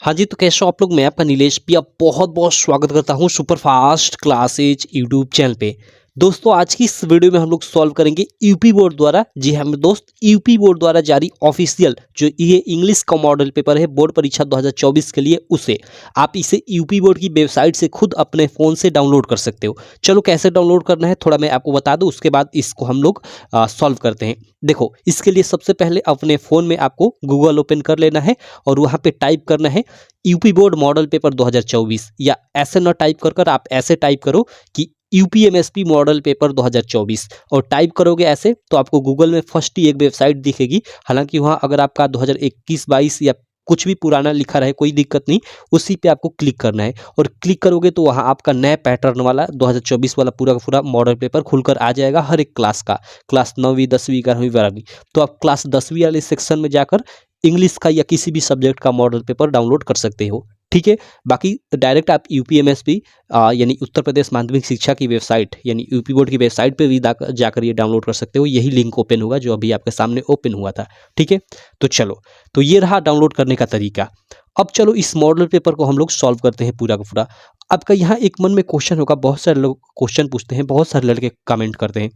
हाँ जी, तो कैसे हो आप लोग? मैं आपका नीलेश भी आप बहुत-बहुत स्वागत करता हूँ super fast classes YouTube channel पे। दोस्तों आज की इस वीडियो में हम लोग सॉल्व करेंगे यूपी बोर्ड द्वारा, जी हाँ मेरे दोस्त, यूपी बोर्ड द्वारा जारी ऑफिशियल जो ये इंग्लिश का मॉडल पेपर है बोर्ड परीक्षा 2024 के लिए, उसे आप इसे यूपी बोर्ड की वेबसाइट से खुद अपने फ़ोन से डाउनलोड कर सकते हो। चलो कैसे डाउनलोड करना है थोड़ा मैं आपको बता दूँ, उसके बाद इसको हम लोग सॉल्व करते हैं। देखो इसके लिए सबसे पहले अपने फ़ोन में आपको गूगल ओपन कर लेना है और वहाँ पे टाइप करना है यूपी बोर्ड मॉडल पेपर 2024, या ऐसे ना टाइप कर आप ऐसे टाइप करो कि यूपीएमएसपी मॉडल पेपर 2024 और टाइप करोगे ऐसे तो आपको गूगल में फर्स्ट ही एक वेबसाइट दिखेगी। हालांकि वहाँ अगर आपका 2021-22 या कुछ भी पुराना लिखा रहे कोई दिक्कत नहीं, उसी पे आपको क्लिक करना है और क्लिक करोगे तो वहाँ आपका नया पैटर्न वाला 2024 वाला पूरा का पूरा मॉडल पेपर खुलकर आ जाएगा हर एक क्लास का, क्लास 9वीं 10वीं 11वीं 12वीं। तो आप क्लास 10वीं वाले सेक्शन में जाकर इंग्लिश का या किसी भी सब्जेक्ट का मॉडल पेपर डाउनलोड कर सकते हो। ठीक है, बाकी डायरेक्ट आप यूपीएमएसपी यानी उत्तर प्रदेश माध्यमिक शिक्षा की वेबसाइट यानी यूपी बोर्ड की वेबसाइट पे भी जाकर ये डाउनलोड कर सकते हो। यही लिंक ओपन होगा जो अभी आपके सामने ओपन हुआ था। ठीक है, तो चलो, तो ये रहा डाउनलोड करने का तरीका। अब चलो इस मॉडल पेपर को हम लोग सॉल्व करते हैं पूरा का पूरा। आपका यहाँ एक मन में क्वेश्चन होगा, बहुत सारे लोग क्वेश्चन पूछते हैं, बहुत सारे लड़के कमेंट करते हैं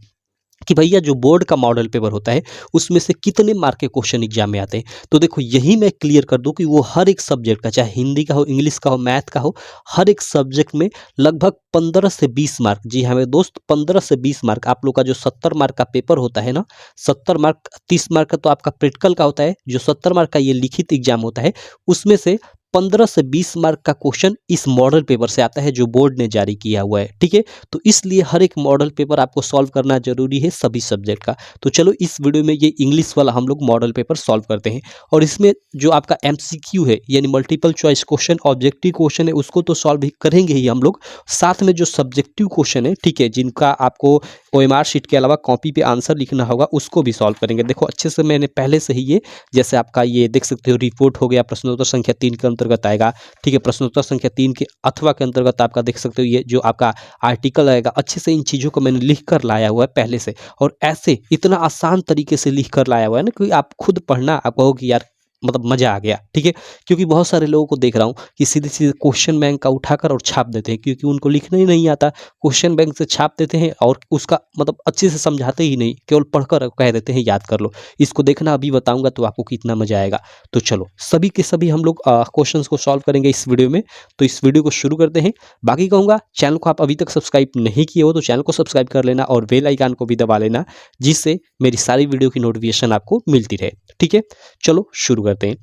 कि भैया जो बोर्ड का मॉडल पेपर होता है उसमें से कितने मार्क के क्वेश्चन एग्जाम में आते हैं। तो देखो यही मैं क्लियर कर दूं कि वो हर एक सब्जेक्ट का, चाहे हिंदी का हो, इंग्लिश का हो, मैथ का हो, हर एक सब्जेक्ट में लगभग 15 से 20 मार्क, जी हाँ मेरे दोस्त, 15 से 20 मार्क। आप लोग का जो 70 मार्क का पेपर होता है ना, 70 मार्क, 30 मार्क का तो आपका प्रैक्टिकल का होता है, जो 70 मार्क का ये लिखित एग्जाम होता है उसमें से 15 से 20 मार्क का क्वेश्चन इस मॉडल पेपर से आता है जो बोर्ड ने जारी किया हुआ है। ठीक है, तो इसलिए हर एक मॉडल पेपर आपको सॉल्व करना जरूरी है सभी सब्जेक्ट का। तो चलो इस वीडियो में ये इंग्लिश वाला हम लोग मॉडल पेपर सॉल्व करते हैं और इसमें जो आपका एमसीक्यू है यानी multiple choice question, objective question है, उसको तो सॉल्व ही करेंगे ही हम लोग, साथ में जो सब्जेक्टिव क्वेश्चन है, ठीक है, जिनका आपको ओएमआर शीट के अलावा कॉपी पे आंसर लिखना होगा, उसको भी सॉल्व करेंगे। देखो अच्छे से मैंने पहले से ही ये, जैसे आपका ये देख सकते हो रिपोर्ट हो गया, प्रश्नोत्तर संख्या 3 के अंतर्गत आएगा। ठीक है, प्रश्नोत्तर संख्या 3 के अथवा के अंतर्गत आपका देख सकते हो ये जो आपका आर्टिकल आएगा। अच्छे से इन चीज़ों को मैंने लिख कर लाया हुआ है पहले से, और ऐसे इतना आसान तरीके से लिख कर लाया हुआ है ना कि आप खुद पढ़ना आप कहो कि यार मतलब मजा आ गया। ठीक है, क्योंकि बहुत सारे लोगों को देख रहा हूँ कि सीधे सीधे क्वेश्चन बैंक का उठाकर और छाप देते हैं, क्योंकि उनको लिखना ही नहीं आता, क्वेश्चन बैंक से छाप देते हैं और उसका मतलब अच्छे से समझाते ही नहीं, केवल पढ़कर कह देते हैं याद कर लो। इसको देखना अभी बताऊंगा तो आपको कितना मजा आएगा। तो चलो सभी के सभी हम लोग क्वेश्चंस को सॉल्व करेंगे इस वीडियो में। तो इस वीडियो को शुरू करते हैं। बाकी कहूँगा चैनल को आप अभी तक सब्सक्राइब नहीं किए हो तो चैनल को सब्सक्राइब कर लेना और बेल आइकन को भी दबा लेना, जिससे मेरी सारी वीडियो की नोटिफिकेशन आपको मिलती रहे। ठीक है, चलो शुरू करते हैं।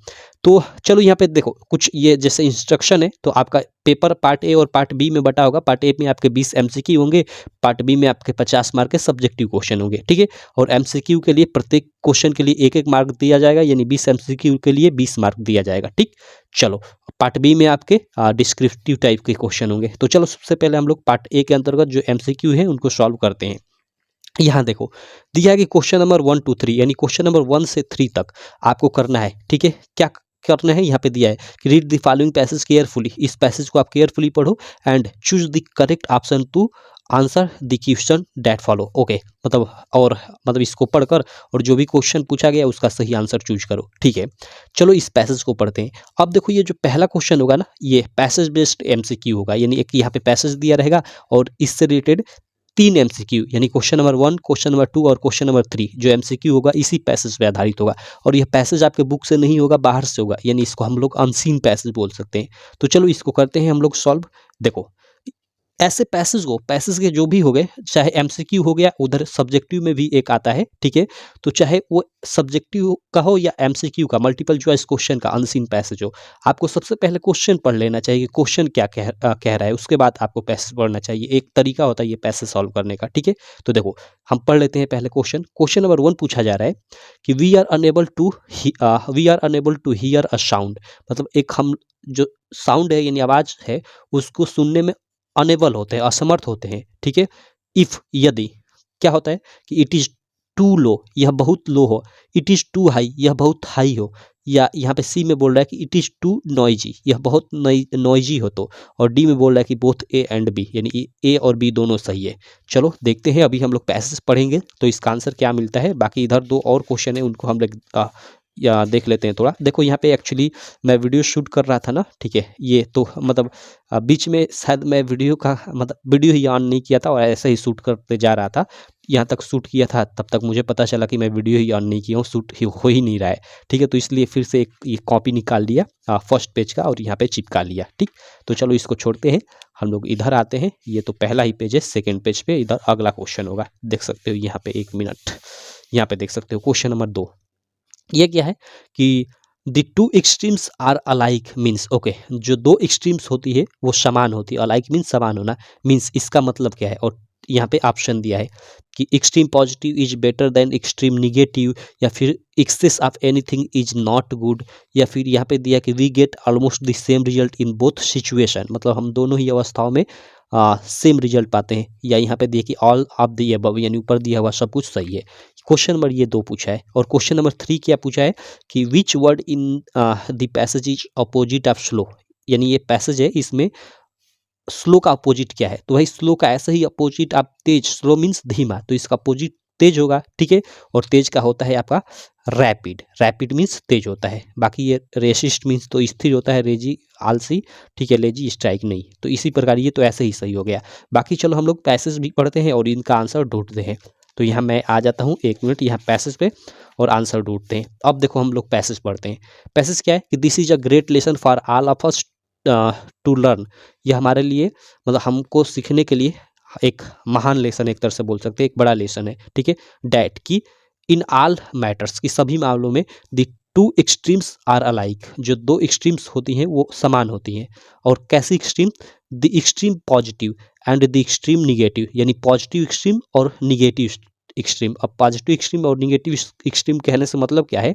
तो चलो यहाँ पे देखो कुछ ये जैसे इंस्ट्रक्शन है, तो आपका पेपर पार्ट ए और पार्ट बी में बटा होगा। पार्ट ए में आपके 20 एमसीक्यू होंगे, पार्ट बी में आपके 50 मार्क के सब्जेक्टिव क्वेश्चन होंगे। ठीक है, और एमसीक्यू के लिए प्रत्येक क्वेश्चन के लिए एक एक मार्क दिया जाएगा, यानी 20 एमसीक्यू के लिए 20 मार्क दिया जाएगा। ठीक, चलो पार्ट बी में आपके डिस्क्रिप्टिव टाइप के क्वेश्चन होंगे। तो चलो सबसे पहले हम लोग पार्ट ए के अंतर्गत जो एमसीक्यू है उनको सॉल्व करते हैं। यहाँ देखो दिया है कि क्वेश्चन नंबर 1 to 3 यानी क्वेश्चन नंबर 1 से 3 तक आपको करना है। ठीक है, क्या करना है यहाँ पे दिया है कि read the following passage carefully, इस पैसेज को आप केयरफुली पढ़ो and choose the correct option to answer the question that follow. Okay, मतलब और मतलब इसको पढ़कर और जो भी क्वेश्चन पूछा गया उसका सही आंसर चूज करो। ठीक है, चलो इस पैसेज को पढ़ते हैं। अब देखो ये जो पहला क्वेश्चन होगा ना, ये पैसेज बेस्ड एमसीक्यू होगा, यानी एक यहाँ पे पैसेज दिया रहेगा और इससे रिलेटेड 3 एमसीक्यू यानी क्वेश्चन नंबर 1, क्वेश्चन नंबर 2 और क्वेश्चन नंबर 3 जो एमसीक्यू होगा इसी पैसेज पे आधारित होगा। और यह पैसेज आपके बुक से नहीं होगा, बाहर से होगा, यानी इसको हम लोग अनसीन पैसेज बोल सकते हैं। तो चलो इसको करते हैं हम लोग सॉल्व। देखो ऐसे पैसेज के जो भी हो गए, चाहे एमसीक्यू हो गया, उधर सब्जेक्टिव में भी एक आता है। ठीक है, तो चाहे वो सब्जेक्टिव का हो या एमसीक्यू का, मल्टीपल चॉइस क्वेश्चन का अनसीन पैसेज हो, आपको सबसे पहले क्वेश्चन पढ़ लेना चाहिए कि क्वेश्चन क्या कह रहा है, उसके बाद आपको पैसेज पढ़ना चाहिए। एक तरीका होता है ये पैसेज सॉल्व करने का। ठीक है, तो देखो हम पढ़ लेते हैं पहले क्वेश्चन। क्वेश्चन नंबर 1 पूछा जा रहा है कि we are unable to hear a sound, मतलब एक हम जो साउंड है यानी आवाज है उसको सुनने में अनेबल होते हैं, असमर्थ होते हैं। ठीक है, इफ यदि क्या होता है कि इट इज टू लो, यह बहुत लो हो, इट इज टू हाई, यह बहुत हाई हो, या यहाँ पे सी में बोल रहा है कि इट इज टू नॉइजी, यह बहुत नॉइजी हो। तो और डी में बोल रहा है कि बोथ ए एंड बी, यानी ए और बी दोनों सही है। चलो देखते हैं, अभी हम लोग पैसेज पढ़ेंगे तो इसका आंसर क्या मिलता है। बाकी इधर 2 और क्वेश्चन है उनको हम लोग या देख लेते हैं थोड़ा। देखो यहाँ पे एक्चुअली मैं वीडियो शूट कर रहा था ना, ठीक है, ये तो मतलब बीच में शायद मैं वीडियो का मतलब वीडियो ही ऑन नहीं किया था और ऐसे ही शूट करते जा रहा था, यहाँ तक शूट किया था, तब तक मुझे पता चला कि मैं वीडियो ही ऑन नहीं किया हूँ, शूट हो ही नहीं रहा है, ठीक है। तो इसलिए फिर से एक ये कॉपी निकाल लिया फर्स्ट पेज का और यहाँ पे चिपका लिया, ठीक। तो चलो इसको छोड़ते हैं, हम लोग इधर आते हैं। ये तो पहला ही पेज है, सेकेंड पेज पे इधर अगला क्वेश्चन होगा, देख सकते हो यहाँ पे, 1 मिनट, यहाँ पे देख सकते हो क्वेश्चन नंबर 2। ये क्या है कि the two extremes are alike means, okay, जो दो एक्सट्रीम्स होती है वो समान होती है, अलाइक मीन्स समान होना, मीन्स इसका मतलब क्या है। और यहाँ पे ऑप्शन दिया है कि extreme positive is better than extreme negative, या फिर excess of anything is not good, या फिर यहाँ पे दिया कि we get almost the same result in both situation, मतलब हम दोनों ही अवस्थाओं में सेम रिजल्ट पाते हैं, या यहाँ पे दिया कि ऑल ऑफ द अबव, यानी ऊपर दिया हुआ सब कुछ सही है। क्वेश्चन नंबर ये 2 पूछा है। और क्वेश्चन नंबर 3 क्या पूछा है कि which word in the passage is opposite of slow, यानी ये पैसेज है, इसमें स्लो का अपोजिट क्या है। तो भाई स्लो का ऐसे ही अपोजिट आप तेज, स्लो मीन्स धीमा, तो इसका अपोजिट तेज होगा, ठीक है। और तेज का होता है आपका रैपिड, रैपिड मीन्स तेज होता है। बाकी ये रेसिस्ट मीन्स तो स्थिर होता है, रेजी आलसी, ठीक है, लेजी स्ट्राइक नहीं। तो इसी प्रकार ये तो ऐसे ही सही हो गया। बाकी चलो हम लोग पैसेज भी पढ़ते हैं और इनका आंसर ढूंढते हैं। तो यहाँ मैं आ जाता हूँ, 1 मिनट, यहाँ पैसेज पे और आंसर ढूंढते हैं। अब देखो हम लोग पैसेज पढ़ते हैं। पैसेज क्या है कि this is a great lesson for all of us to learn, यह हमारे लिए मतलब हमको सीखने के लिए एक महान लेसन, एक तरह से बोल सकते हैं, एक बड़ा लेसन है, ठीक है। डैट की इन ऑल मैटर्स, की सभी मामलों में the two extremes are alike, जो दो एक्सट्रीम्स होती हैं वो समान होती हैं। और कैसी extreme, the extreme positive and the extreme negative, यानी पॉजिटिव एक्सट्रीम और निगेटिव एक्सट्रीम। अब पॉजिटिव एक्सट्रीम और निगेटिव एक्सट्रीम कहने से मतलब क्या है,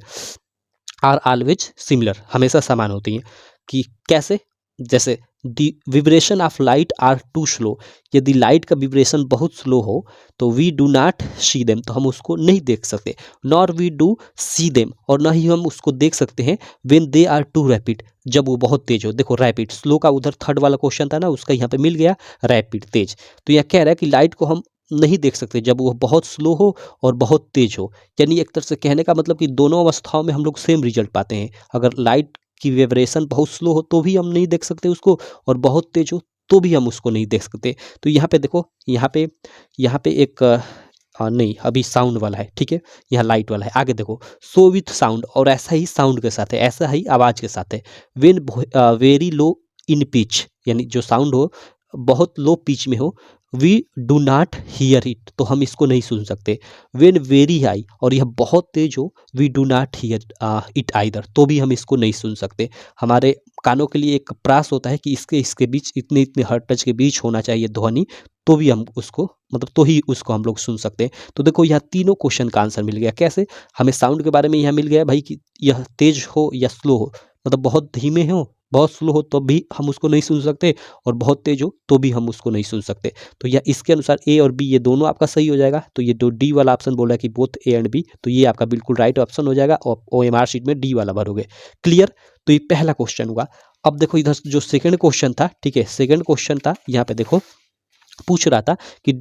आर ऑलवेज सिमिलर, हमेशा समान होती हैं। कि कैसे, जैसे the vibration of light are too slow, यदि लाइट का विब्रेशन बहुत स्लो हो तो we do not see them, तो हम उसको नहीं देख सकते। Nor we do see them, और ना ही हम उसको देख सकते हैं when they are too rapid, जब वो बहुत तेज हो। देखो रैपिड, स्लो का उधर थर्ड वाला क्वेश्चन था ना, उसका यहाँ पे मिल गया रैपिड, तेज। तो यह कह रहा है कि लाइट को हम नहीं देख सकते जब वो बहुत स्लो हो और बहुत तेज हो। यानी एक तरह से कहने का मतलब कि दोनों अवस्थाओं में हम लोग सेम रिजल्ट पाते हैं। अगर लाइट की वाइब्रेशन बहुत स्लो हो तो भी हम नहीं देख सकते उसको, और बहुत तेज हो तो भी हम उसको नहीं देख सकते। तो यहाँ पे देखो, यहाँ पे एक नहीं, अभी साउंड वाला है, ठीक है, यहाँ लाइट वाला है। आगे देखो, सो विथ साउंड, और ऐसा ही साउंड के साथ है, ऐसा ही आवाज़ के साथ है। When very low in pitch, यानी जो साउंड हो बहुत लो पिच में हो, we do not hear it, तो हम इसको नहीं सुन सकते। वेन वेरी हाई, और यह बहुत तेज हो, we do not hear it either, तो भी हम इसको नहीं सुन सकते। हमारे कानों के लिए एक प्रयास होता है कि इसके बीच इतने इतने हर्ट्ज के बीच होना चाहिए ध्वनि, तो भी हम उसको मतलब तो ही उसको हम लोग सुन सकते हैं। तो देखो यहाँ तीनों क्वेश्चन का आंसर मिल गया। कैसे, हमें साउंड के बारे में यहाँ मिल गया भाई कि यह तेज हो या स्लो हो, मतलब बहुत धीमे हो, बहुत स्लो हो तो भी हम उसको नहीं सुन सकते, और बहुत तेज हो तो भी हम उसको नहीं सुन सकते। तो यह इसके अनुसार ए और बी ये दोनों आपका सही हो जाएगा। तो ये जो डी वाला ऑप्शन बोल रहा है कि बोथ ए एंड बी, तो ये आपका बिल्कुल राइट ऑप्शन हो जाएगा, और OMR शीट में डी वाला भरोगे। क्लियर। तो ये पहला क्वेश्चन हुआ। अब देखो इधर जो सेकंड क्वेश्चन था, ठीक है, सेकंड क्वेश्चन था, यहाँ पे देखो पूछ रहा था कि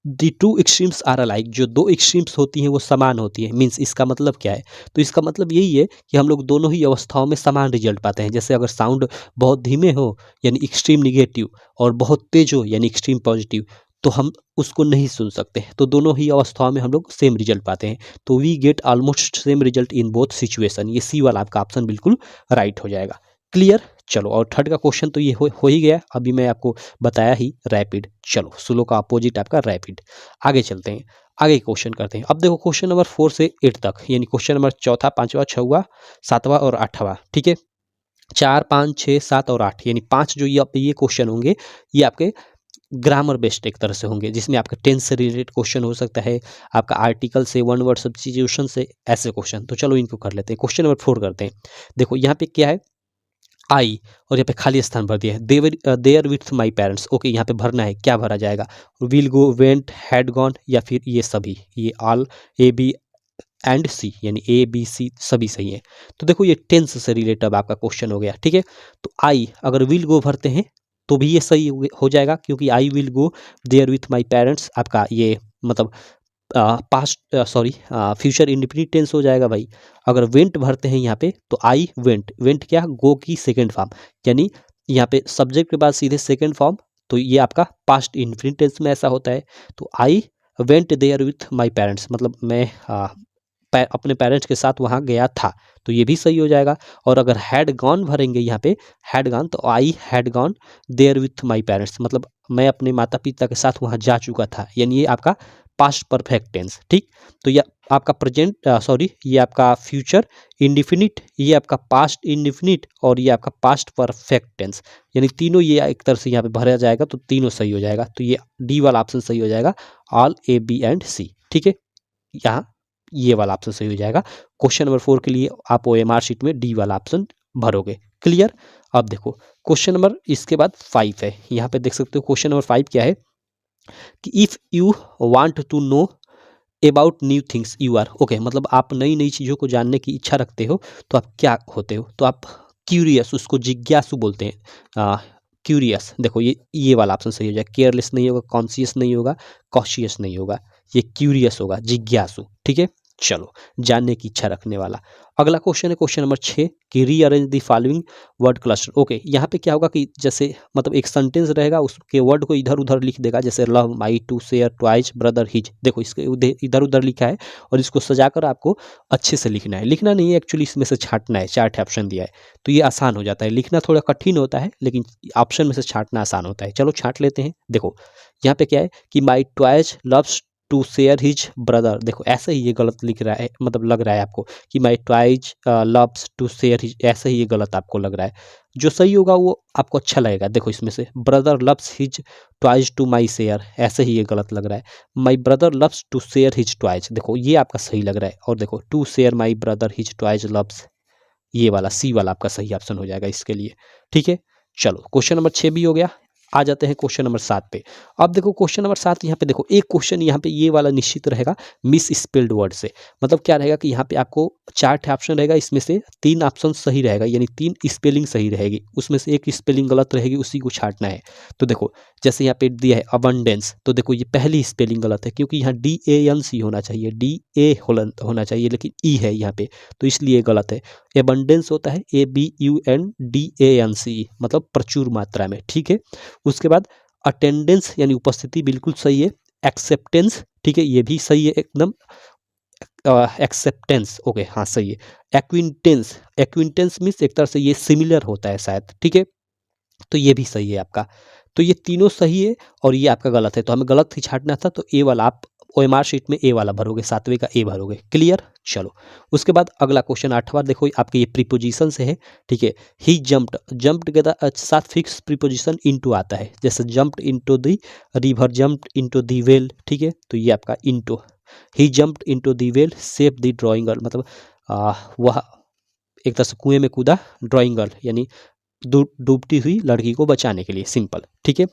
दी टू एक्सट्रीम्स आर अलाइक, जो दो एक्सट्रीम्स होती हैं वो समान होती है। मीन्स इसका मतलब क्या है, तो इसका मतलब यही है कि हम लोग दोनों ही अवस्थाओं में समान रिजल्ट पाते हैं। जैसे अगर साउंड बहुत धीमे हो यानी एक्सट्रीम निगेटिव, और बहुत तेज हो यानी एक्सट्रीम पॉजिटिव, तो हम उसको नहीं सुन सकते। तो दोनों ही अवस्थाओं में हम लोग सेम रिजल्ट पाते हैं। तो we get almost same result in both situation, ये सी वाला आपका ऑप्शन बिल्कुल राइट हो जाएगा। क्लियर। चलो, और थर्ड का क्वेश्चन तो ये हो ही गया, अभी मैं आपको बताया ही रैपिड। चलो, स्लो का अपोजिट आपका रैपिड। आगे चलते हैं, आगे क्वेश्चन करते हैं। अब देखो क्वेश्चन नंबर 4 से 8 तक, यानी क्वेश्चन नंबर चौथा, पांचवा, छठवां, सातवां और आठवां, ठीक है। 4, 5, 6, 7 और 8, यानी 5 जो ये क्वेश्चन होंगे, ये आपके ग्रामर बेस्ड एक तरह से होंगे, जिसमें आपका टेंस से रिलेटेड क्वेश्चन हो सकता है, आपका आर्टिकल से, वन वर्ड सब्स्टिट्यूशन से, ऐसे क्वेश्चन। तो चलो इनको कर लेते हैं। क्वेश्चन नंबर 4 करते हैं। देखो यहाँ पे क्या है, आई, और यहाँ पे खाली स्थान भर दिया है। There with my parents, okay, यहाँ पे भरना है, क्या भरा जाएगा, will go, went, had gone, या फिर ये सभी, ये all, A B and C, यानी ए बी सी सभी सही है। तो देखो ये टेंस से रिलेटेड आपका क्वेश्चन हो गया, ठीक है। तो आई अगर विल गो भरते हैं तो भी ये सही हो जाएगा, क्योंकि I will go there with my parents, आपका ये मतलब past sorry future indefinite tense हो जाएगा भाई। अगर वेंट भरते हैं यहाँ पे तो आई वेंट, वेंट क्या, गो की सेकेंड फॉर्म, यानी यहाँ पे सब्जेक्ट के बाद सीधे सेकेंड फॉर्म, तो ये आपका पास्ट इंडिफिनिट टेंस में ऐसा होता है। तो I went there with my parents, मतलब मैं अपने पेरेंट्स के साथ वहाँ गया था, तो ये भी सही हो जाएगा। और अगर हैड गॉन भरेंगे यहाँ पे, हैड गॉन, तो I had gone there with my parents, मतलब मैं अपने माता पिता के साथ वहाँ जा चुका था, यानी ये आपका पास्ट परफेक्ट टेंस। ठीक, तो ये आपका प्रेजेंट सॉरी ये आपका फ्यूचर इंडिफिनिट, ये आपका पास्ट इंडिफिनिट, और ये आपका पास्ट परफेक्ट टेंस, यानी तीनों ये एक तरह से यहाँ पे भरा जाएगा, तो तीनों सही हो जाएगा। तो ये डी वाला ऑप्शन सही हो जाएगा, ऑल ए बी एंड सी। ठीक है, यहाँ ये वाला ऑप्शन सही हो जाएगा। क्वेश्चन नंबर 4 के लिए आप ओएमआर शीट में डी वाला ऑप्शन भरोगे। क्लियर। अब देखो क्वेश्चन नंबर इसके बाद 5 है, यहाँ पे देख सकते हो क्वेश्चन नंबर 5 क्या है कि if you want to know about new things you are okay, मतलब आप नई नई चीज़ों को जानने की इच्छा रखते हो तो आप क्या होते हो, तो आप क्यूरियस, उसको जिज्ञासु बोलते हैं। क्यूरियस, देखो ये वाला ऑप्शन सही हो जाएगा। केयरलेस नहीं होगा, कॉन्शियस नहीं होगा, कॉशियस नहीं होगा, ये क्यूरियस होगा, जिज्ञासु। ठीक है, चलो, जानने की इच्छा रखने वाला। अगला क्वेश्चन है क्वेश्चन नंबर 6 कि rearrange the following word cluster. Okay, यहाँ पे क्या होगा कि जैसे मतलब एक सेंटेंस रहेगा, उसके वर्ड को इधर उधर लिख देगा, जैसे love, my, two, share, twice, brother, his. देखो इसके इधर उधर लिखा है और इसको सजाकर आपको अच्छे से लिखना है। लिखना नहीं है एक्चुअली, इसमें से छांटना है। 4 ऑप्शन दिया है तो ये आसान हो जाता है। लिखना थोड़ा कठिन होता है, लेकिन ऑप्शन में से छांटना आसान होता है। चलो छांट लेते हैं। देखो यहाँ पे क्या है कि my twice loves to share his brother. देखो ऐसे ही ये गलत लिख रहा है, मतलब लग रहा है आपको कि my twice loves to share his, ऐसे ही ये गलत आपको लग रहा है। जो सही होगा वो आपको अच्छा लगेगा। देखो इसमें से brother loves his twice to my share, ऐसे ही ये गलत लग रहा है। My brother loves to share his twice, देखो ये आपका सही लग रहा है। और देखो to share my brother his twice loves, ये वाला सी वाला आपका सही ऑप्शन हो जाएगा इसके लिए। ठीक है, चलो क्वेश्चन नंबर 6 भी हो गया। आ जाते हैं क्वेश्चन नंबर 7 पे। अब देखो क्वेश्चन नंबर 7, यहाँ पे देखो एक क्वेश्चन यहाँ पे ये वाला निश्चित रहेगा मिस स्पेल्ड वर्ड से। मतलब क्या रहेगा कि यहाँ पे आपको 4 ऑप्शन रहेगा, इसमें से 3 ऑप्शन सही रहेगा, यानी 3 स्पेलिंग सही रहेगी, उसमें से एक स्पेलिंग गलत रहेगी, उसी को छांटना है। तो देखो जैसे यहाँ पे दिया है अबंडेंस, तो देखो ये पहली स्पेलिंग गलत है, क्योंकि यहाँ DANC होना चाहिए, DA होना चाहिए, लेकिन ई है यहाँ पे, तो इसलिए गलत है। एबंडेंस होता है ABUNDANCE, मतलब प्रचुर मात्रा में। ठीक है, उसके बाद अटेंडेंस यानी उपस्थिति बिल्कुल सही है। एक्सेप्टेंस, ठीक है, ये भी सही है एकदम। एक्सेप्टेंस, ओके हाँ सही है। एक्विंटेंस, एक्विंटेंस मीन्स एक तरह से ये सिमिलर होता है शायद। ठीक है, तो ये भी सही है आपका। तो ये तीनों सही है और ये आपका गलत है, तो हमें गलत ही छांटना था, तो ए वाला आप ओएमआर शीट में ए वाला भरोगे, 7वें का ए भरोगे। क्लियर। चलो उसके बाद अगला क्वेश्चन 8वां देखो, आपके ये प्रीपोजिशन से है। ठीक है, ही जंप्ड, जंप्ड के साथ फिक्स प्रीपोजिशन इनटू आता है, जैसे jumped into the river, jumped into the well. ठीक है, तो ये आपका into, he jumped into the well save the drawing girl, मतलब वह एक तरह से कुएं में कूदा ड्राइंग गर्ल, यानी डूबती हुई लड़की को बचाने के लिए। सिंपल। ठीक है,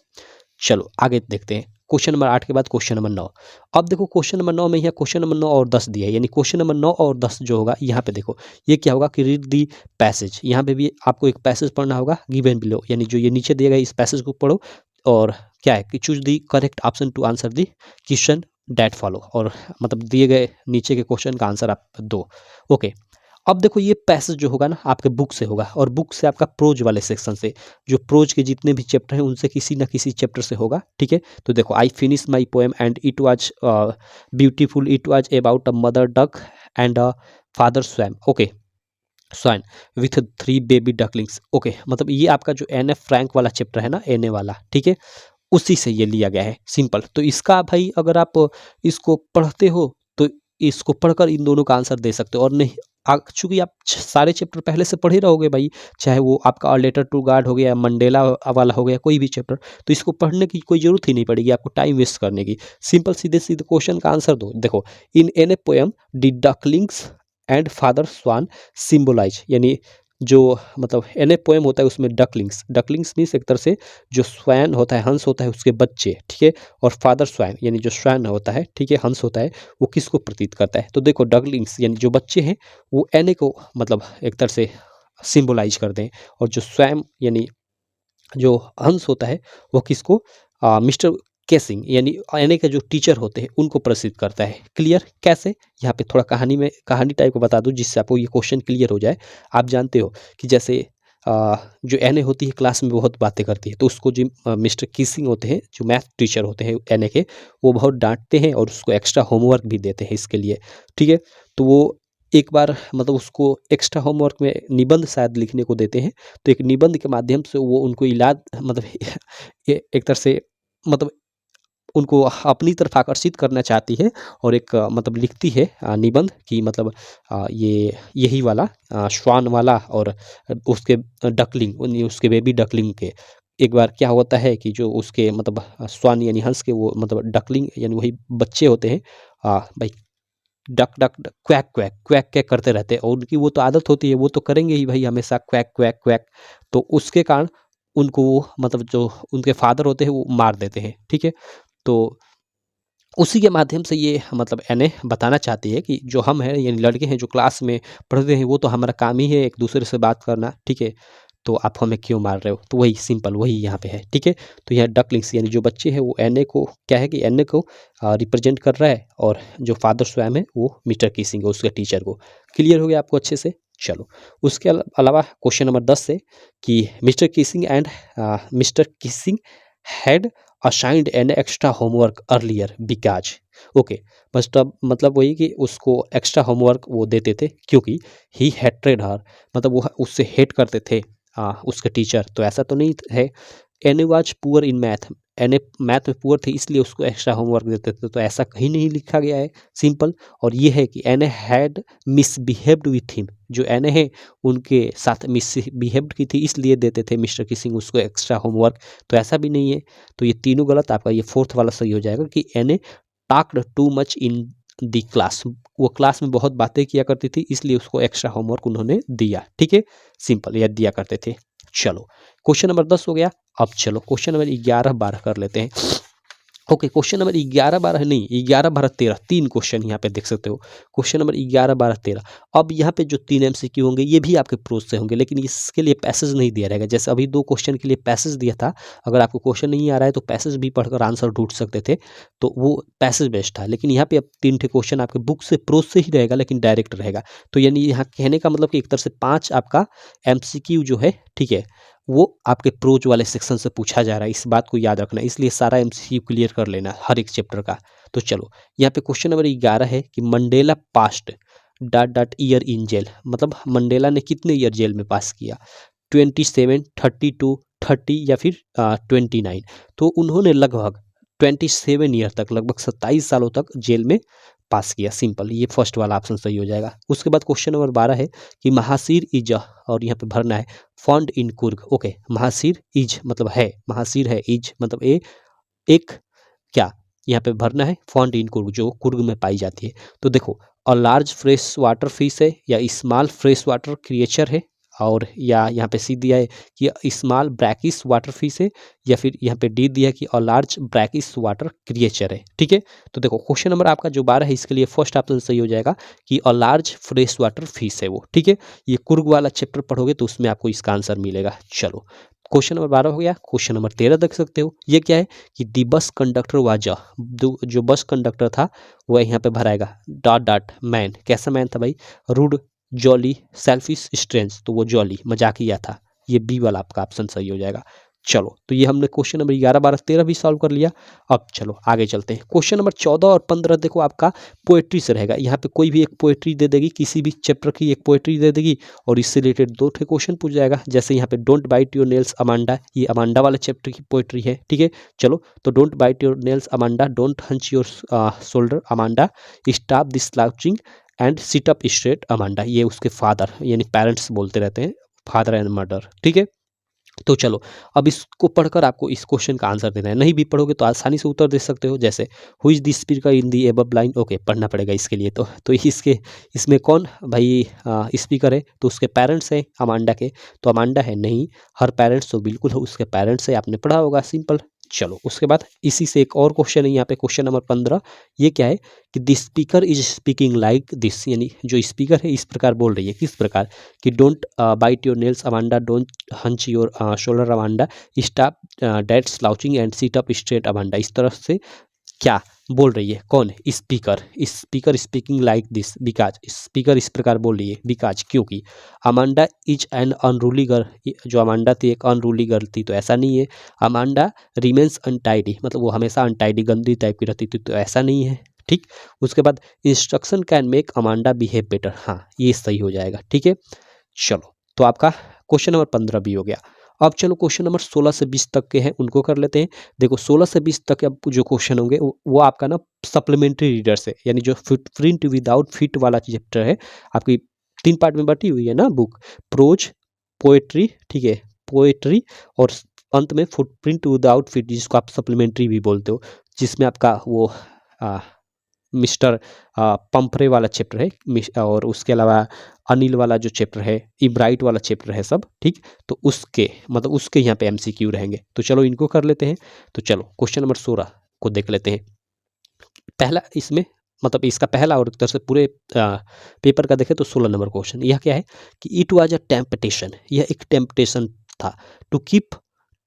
चलो आगे देखते हैं। क्वेश्चन नंबर 8 के बाद क्वेश्चन नंबर 9। अब देखो क्वेश्चन नंबर 9 में यहाँ क्वेश्चन नंबर 9 और 10 दिया है, यानी क्वेश्चन नंबर 9 और 10 जो होगा यहाँ पे देखो ये क्या होगा कि रीड दी पैसेज। यहाँ पे भी आपको एक पैसेज पढ़ना होगा गिवन बिलो, यानी जो ये नीचे दिया गया इस पैसेज को पढ़ो, और क्या है कि choose the correct option to answer the question that follow, और मतलब दिए गए नीचे के क्वेश्चन का आंसर आप दो। ओके, अब देखो ये पैसेज जो होगा ना आपके बुक से होगा, और बुक से आपका प्रोज वाले सेक्शन से, जो प्रोज के जितने भी चैप्टर हैं उनसे किसी ना किसी चैप्टर से होगा। ठीक है, तो देखो I finish my poem and it was beautiful, it was about a mother duck and a father swum. Okay, swan with 3 baby ducklings. Okay, मतलब ये आपका जो एन एफ फ्रैंक वाला चैप्टर है ना, एन ए वाला, ठीक है, उसी से ये लिया गया है। सिंपल। तो इसका भाई अगर आप इसको पढ़ते हो तो इसको पढ़कर इन दोनों का आंसर दे सकते हो, और नहीं चूंकि आप सारे चैप्टर पहले से पढ़े रहोगे भाई, चाहे वो आपका अ लेटर टू गॉड हो गया, मंडेला वाला हो गया, कोई भी चैप्टर, तो इसको पढ़ने की कोई जरूरत ही नहीं पड़ेगी आपको टाइम वेस्ट करने की। सिंपल सीधे सीधे क्वेश्चन का आंसर दो। देखो in an a poem the ducklings and father swan symbolize, यानी जो मतलब एन ए पोएम होता है उसमें डकलिंग्स, डकलिंग्स मीन्स एक तरह से जो स्वैन होता है, हंस होता है, उसके बच्चे। ठीक है, और फादर स्वैन यानी जो स्वैन होता है, ठीक है, हंस होता है, वो किसको प्रतीत करता है, तो देखो डकलिंग्स यानी जो बच्चे हैं वो एन ए को मतलब एक तरह से सिम्बोलाइज करते हैं, और जो स्वैम यानी जो हंस होता है वो किसको मिस्टर केसिंग यानी एनए के जो टीचर होते हैं उनको प्रेषित करता है। क्लियर? कैसे? यहाँ पे थोड़ा कहानी टाइप को बता दूं जिससे आपको ये क्वेश्चन क्लियर हो जाए। आप जानते हो कि जैसे जो एनए होती है क्लास में बहुत बातें करती है, तो उसको जो मिस्टर किसिंग होते हैं, जो मैथ टीचर होते हैं एनए के, वो बहुत डांटते हैं और उसको एक्स्ट्रा होमवर्क भी देते हैं इसके लिए। ठीक है? तो वो एक बार मतलब उसको एक्स्ट्रा होमवर्क में निबंध शायद लिखने को देते हैं, तो एक निबंध के माध्यम से वो उनको इलाज मतलब एक तरह से मतलब उनको अपनी तरफ आकर्षित करना चाहती है और एक मतलब लिखती है निबंध कि मतलब ये यही वाला श्वान वाला और उसके डकलिंग उसके बेबी डकलिंग के एक बार क्या होता है कि जो उसके मतलब श्वान यानी हंस के वो मतलब डकलिंग यानी वही बच्चे होते हैं भाई duck duck duck, quack quack quack quack करते रहते हैं और उनकी वो तो आदत होती है, वो तो करेंगे ही भाई हमेशा क्वैक क्वैक क्वैक। तो उसके कारण उनको वो मतलब जो उनके फादर होते हैं वो मार देते हैं। ठीक है? तो उसी के माध्यम से ये मतलब एनए बताना चाहती है कि जो हम हैं यानी लड़के हैं जो क्लास में पढ़ते हैं वो तो हमारा काम ही है एक दूसरे से बात करना। ठीक है? तो आप हमें क्यों मार रहे हो? तो वही सिंपल वही यहाँ पे है। ठीक है? तो यहाँ डकलिंग्स यानी जो बच्चे हैं वो एनए को क्या है कि एनए को रिप्रेजेंट कर रहा है और जो फादर स्वयं है वो मिस्टर किसिंग है उसके टीचर को। क्लियर हो गया आपको अच्छे से? चलो उसके अलावा क्वेश्चन नंबर 10 से कि mister Keesing and mister Keesing had assigned an extra homework earlier because okay बस तब मतलब वही कि उसको एक्स्ट्रा होमवर्क वो देते थे क्योंकि ही हेट्रेड हर मतलब वो उससे हेट करते थे उसके टीचर। तो ऐसा तो नहीं है। Anne was poor in math, Anne math में पुअर थे इसलिए उसको एक्स्ट्रा होमवर्क देते थे, तो ऐसा कहीं नहीं लिखा गया है। सिंपल। और ये है कि Anne had misbehaved with him, जो एन है उनके साथ मिसबिहेव्ड की थी इसलिए देते थे मिस्टर किसिंग उसको एक्स्ट्रा होमवर्क। तो ऐसा भी नहीं है। तो ये तीनों गलत, आपका ये फोर्थ वाला सही हो जाएगा कि Anne talked too much in the class, वो क्लास में बहुत बातें किया करती थी इसलिए उसको एक्स्ट्रा होमवर्क उन्होंने दिया। ठीक है? सिंपल, या दिया करते थे। चलो क्वेश्चन नंबर 10 हो गया। अब चलो क्वेश्चन नंबर 11-12 कर लेते हैं। ओके क्वेश्चन नंबर 11-12 नहीं, 11-12-13 तीन क्वेश्चन यहाँ पे देख सकते हो। Question number 11-12-13। अब यहाँ पे जो 3 एमसीक्यू होंगे ये भी आपके प्रोज से होंगे, लेकिन इसके लिए पैसेज नहीं दिया रहेगा। जैसे अभी 2 क्वेश्चन के लिए पैसेज दिया था, अगर आपको क्वेश्चन नहीं आ रहा है तो पैसेज भी पढ़कर आंसर ढूंढ सकते थे, तो वो पैसेज बेस्ट था। लेकिन यहाँ पे अब 3 ठे क्वेश्चन आपके बुक से प्रोज से ही रहेगा लेकिन डायरेक्ट रहेगा। तो यानी यहाँ कहने का मतलब कि एक तरह से 5 आपका एमसीक्यू जो है, ठीक है, वो आपके प्रोज वाले सेक्शन से पूछा जा रहा है। इस बात को याद रखना, इसलिए सारा एमसीक्यू क्लियर कर लेना हर एक चैप्टर का। तो चलो यहाँ पे क्वेश्चन नंबर 11 है कि Mandela passed dot dot year in jail, मतलब मंडेला ने कितने ईयर जेल में पास किया? 27, 32, 30 या फिर 29। तो उन्होंने लगभग 27 ईयर तक, लगभग 27 सालों तक जेल में पास किया। सिंपल, ये फर्स्ट वाला ऑप्शन सही हो जाएगा। उसके बाद क्वेश्चन नंबर 12 है कि महासीर इज, और यहाँ पे भरना है fond in Coorg. Okay mahseer is मतलब है, महासीर है, इज मतलब एक क्या, यहाँ पे भरना है फॉन्ड इन कुर्ग, जो कुर्ग में पाई जाती है। तो देखो a large fresh water fish है या स्मॉल फ्रेश वाटर क्रिएचर है, और या यहाँ पे सी दिया है कि स्मॉल ब्रैकिश वाटर फिश है, या फिर यहाँ पे डी दिया है कि a large brackish water creature है। ठीक है? तो देखो क्वेश्चन नंबर आपका जो 12 है इसके लिए फर्स्ट ऑप्शन सही हो जाएगा कि a large fresh water fish है वो। ठीक है? ये कुर्ग वाला चैप्टर पढ़ोगे तो उसमें आपको इसका आंसर मिलेगा। चलो क्वेश्चन नंबर 12 हो गया। क्वेश्चन नंबर 13 देख सकते हो, ये क्या है कि दी बस कंडक्टर वाज, जो बस कंडक्टर था वह यहाँ पे भराएगा डॉट डॉट मैन। कैसा मैन था भाई? Rude, jolly, selfish, strange. तो वो जॉली मजाकिया था। ये बी वाला आपका ऑप्शन सही हो जाएगा। चलो तो ये हमने क्वेश्चन नंबर 11-12-13 भी सॉल्व कर लिया। अब चलो आगे चलते हैं। क्वेश्चन नंबर 14 और 15 देखो आपका पोएट्री से रहेगा। यहाँ पे कोई भी एक पोएट्री दे देगी, किसी भी चैप्टर की एक पोएट्री दे देगी और इससे रिलेटेड 2 ठे क्वेश्चन पूछ जाएगा। जैसे यहाँ पे don't bite your nails Amanda, ये अमांडा वाले चैप्टर की पोएट्री है। ठीक है? चलो तो don't bite your nails Amanda, don't hunch your shoulder Amanda, stop this slouching and sit up straight Amanda. ये उसके फादर यानी पेरेंट्स बोलते रहते हैं, फादर एंड मदर। ठीक है? तो चलो अब इसको पढ़कर आपको इस क्वेश्चन का आंसर देना है। नहीं भी पढ़ोगे तो आसानी से उत्तर दे सकते हो। जैसे who is this speaker in the above line. Okay पढ़ना पड़ेगा इसके लिए। तो इसमें कौन भाई स्पीकर है? तो उसके पेरेंट्स हैं अमांडा के। तो अमांडा है नहीं, हर पेरेंट्स तो बिल्कुल उसके पेरेंट्स है, आपने पढ़ा होगा। सिंपल, चलो उसके बाद इसी से एक और क्वेश्चन है यहाँ पे, क्वेश्चन नंबर 15। ये क्या है कि the speaker is speaking like this, यानी जो स्पीकर है इस प्रकार बोल रही है। किस प्रकार कि don't bite your nails Amanda, don't hunch your shoulder Amanda, stop that slouching and sit up straight Amanda. इस तरह से क्या बोल रही है? कौन? Speaker. Speaker speaking like this because, speaker इस प्रकार बोल रही है बिकॉज क्योंकि Amanda is an unruly girl, जो अमांडा थी एक अनरूली गर्ल थी, तो ऐसा नहीं है। अमांडा रिमेन्स अनटाइडी, मतलब वो हमेशा अनटाइडी गंदी टाइप की रहती थी, तो ऐसा नहीं है। ठीक, उसके बाद instruction can make Amanda behave better, हाँ ये सही हो जाएगा। ठीक है, चलो तो आपका क्वेश्चन नंबर 15 भी हो गया। अब चलो क्वेश्चन नंबर 16 से 20 तक के हैं उनको कर लेते हैं। देखो 16 से 20 तक अब जो क्वेश्चन होंगे वो आपका ना सप्लीमेंट्री रीडर से, यानी जो प्रिंट विदाउट फिट वाला चैप्टर है, आपकी 3 पार्ट में बटी हुई है ना बुक, प्रोज, पोएट्री, ठीक है, पोएट्री, और अंत में फुटप्रिंट विदाउट फिट, जिसको आप सप्लीमेंट्री भी बोलते हो, जिसमें आपका वो मिस्टर पंपरे वाला चैप्टर है, और उसके अलावा अनिल वाला जो चैप्टर है, इब्राइट वाला चैप्टर है सब। ठीक, तो उसके मतलब उसके यहाँ पे एमसीक्यू रहेंगे, तो चलो इनको कर लेते हैं। तो चलो क्वेश्चन नंबर 16 को देख लेते हैं। पहला इसमें मतलब इसका पहला और एक तरह से पूरे पेपर का देखें तो 16 नंबर क्वेश्चन यह क्या है कि इट वाज अ टेम्पटेशन, यह एक टेम्पटेशन था, to keep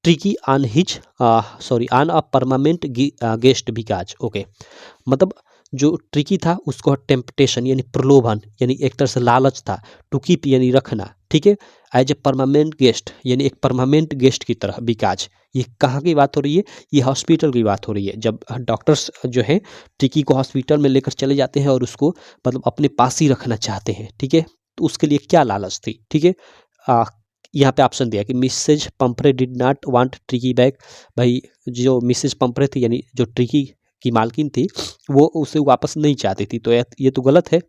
tricky on his sorry on a permanent guest because, okay, मतलब जो ट्रिकी था उसको टेम्पटेशन यानी प्रलोभन, यानी एक तरह से लालच था, टू कीप यानी रखना, ठीक है, एज ए परमानेंट गेस्ट यानी एक परमानेंट गेस्ट की तरह बिकाज। ये कहाँ की बात हो रही है? ये हॉस्पिटल की बात हो रही है, जब डॉक्टर्स जो हैं ट्रिकी को हॉस्पिटल में लेकर चले जाते हैं और उसको मतलब अपने पास ही रखना चाहते हैं, ठीक है, तो उसके लिए क्या लालच थी, ठीक है। यहाँ पे ऑप्शन दिया कि Mrs Pumphrey did not want Tricki back, भाई जो मिसेज पंपरे थी यानी जो ट्रिकी की मालकिन थी वो उसे वापस नहीं चाहती थी, तो ये तो गलत है,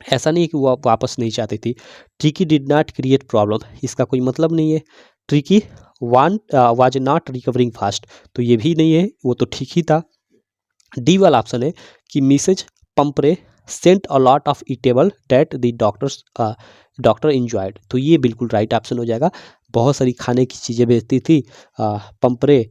ऐसा नहीं है कि वो वापस नहीं चाहती थी। Tricky did not create problem, इसका कोई मतलब नहीं है। Tricky was not recovering fast, तो ये भी नहीं है, वो तो ठीक ही था। डी वाला ऑप्शन है कि Mrs Pumphrey sent a lot of eatable date the doctor enjoyed, तो ये बिल्कुल राइट ऑप्शन हो जाएगा। बहुत सारी खाने की चीज़ें बेचती थी पंपरे,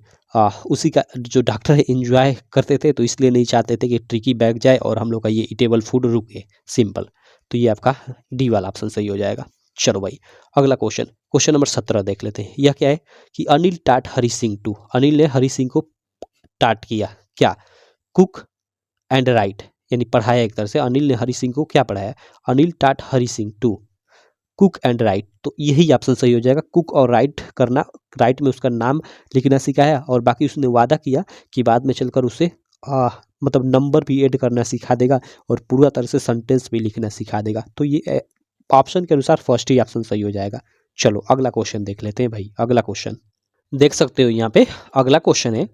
उसी का जो डॉक्टर है इंजॉय करते थे, तो इसलिए नहीं चाहते थे कि ट्रिकी बैग जाए और हम लोग का ये ईटेबल फूड रुके, सिंपल। तो ये आपका डी वाला ऑप्शन सही हो जाएगा। चलो भाई अगला क्वेश्चन, क्वेश्चन नंबर 17 देख लेते हैं। यह क्या है कि अनिल टाट हरी सिंह टू, अनिल ने हरी सिंह को टाट किया, क्या? कुक एंड राइट, यानी पढ़ाया एक तरह से। अनिल ने हरी सिंह को क्या पढ़ाया? Anil taught Hari Singh to cook and write, तो यही ऑप्शन सही हो जाएगा। कुक और राइट करना, राइट में उसका नाम लिखना सिखाया और बाकी उसने वादा किया कि बाद में चलकर उसे मतलब नंबर भी ऐड करना सिखा देगा और पूरा तरह से सेंटेंस भी लिखना सिखा देगा, तो ये ऑप्शन के अनुसार फर्स्ट ही ऑप्शन सही हो जाएगा। चलो अगला क्वेश्चन देख लेते हैं भाई। अगला क्वेश्चन देख सकते हो यहाँ पे, अगला क्वेश्चन है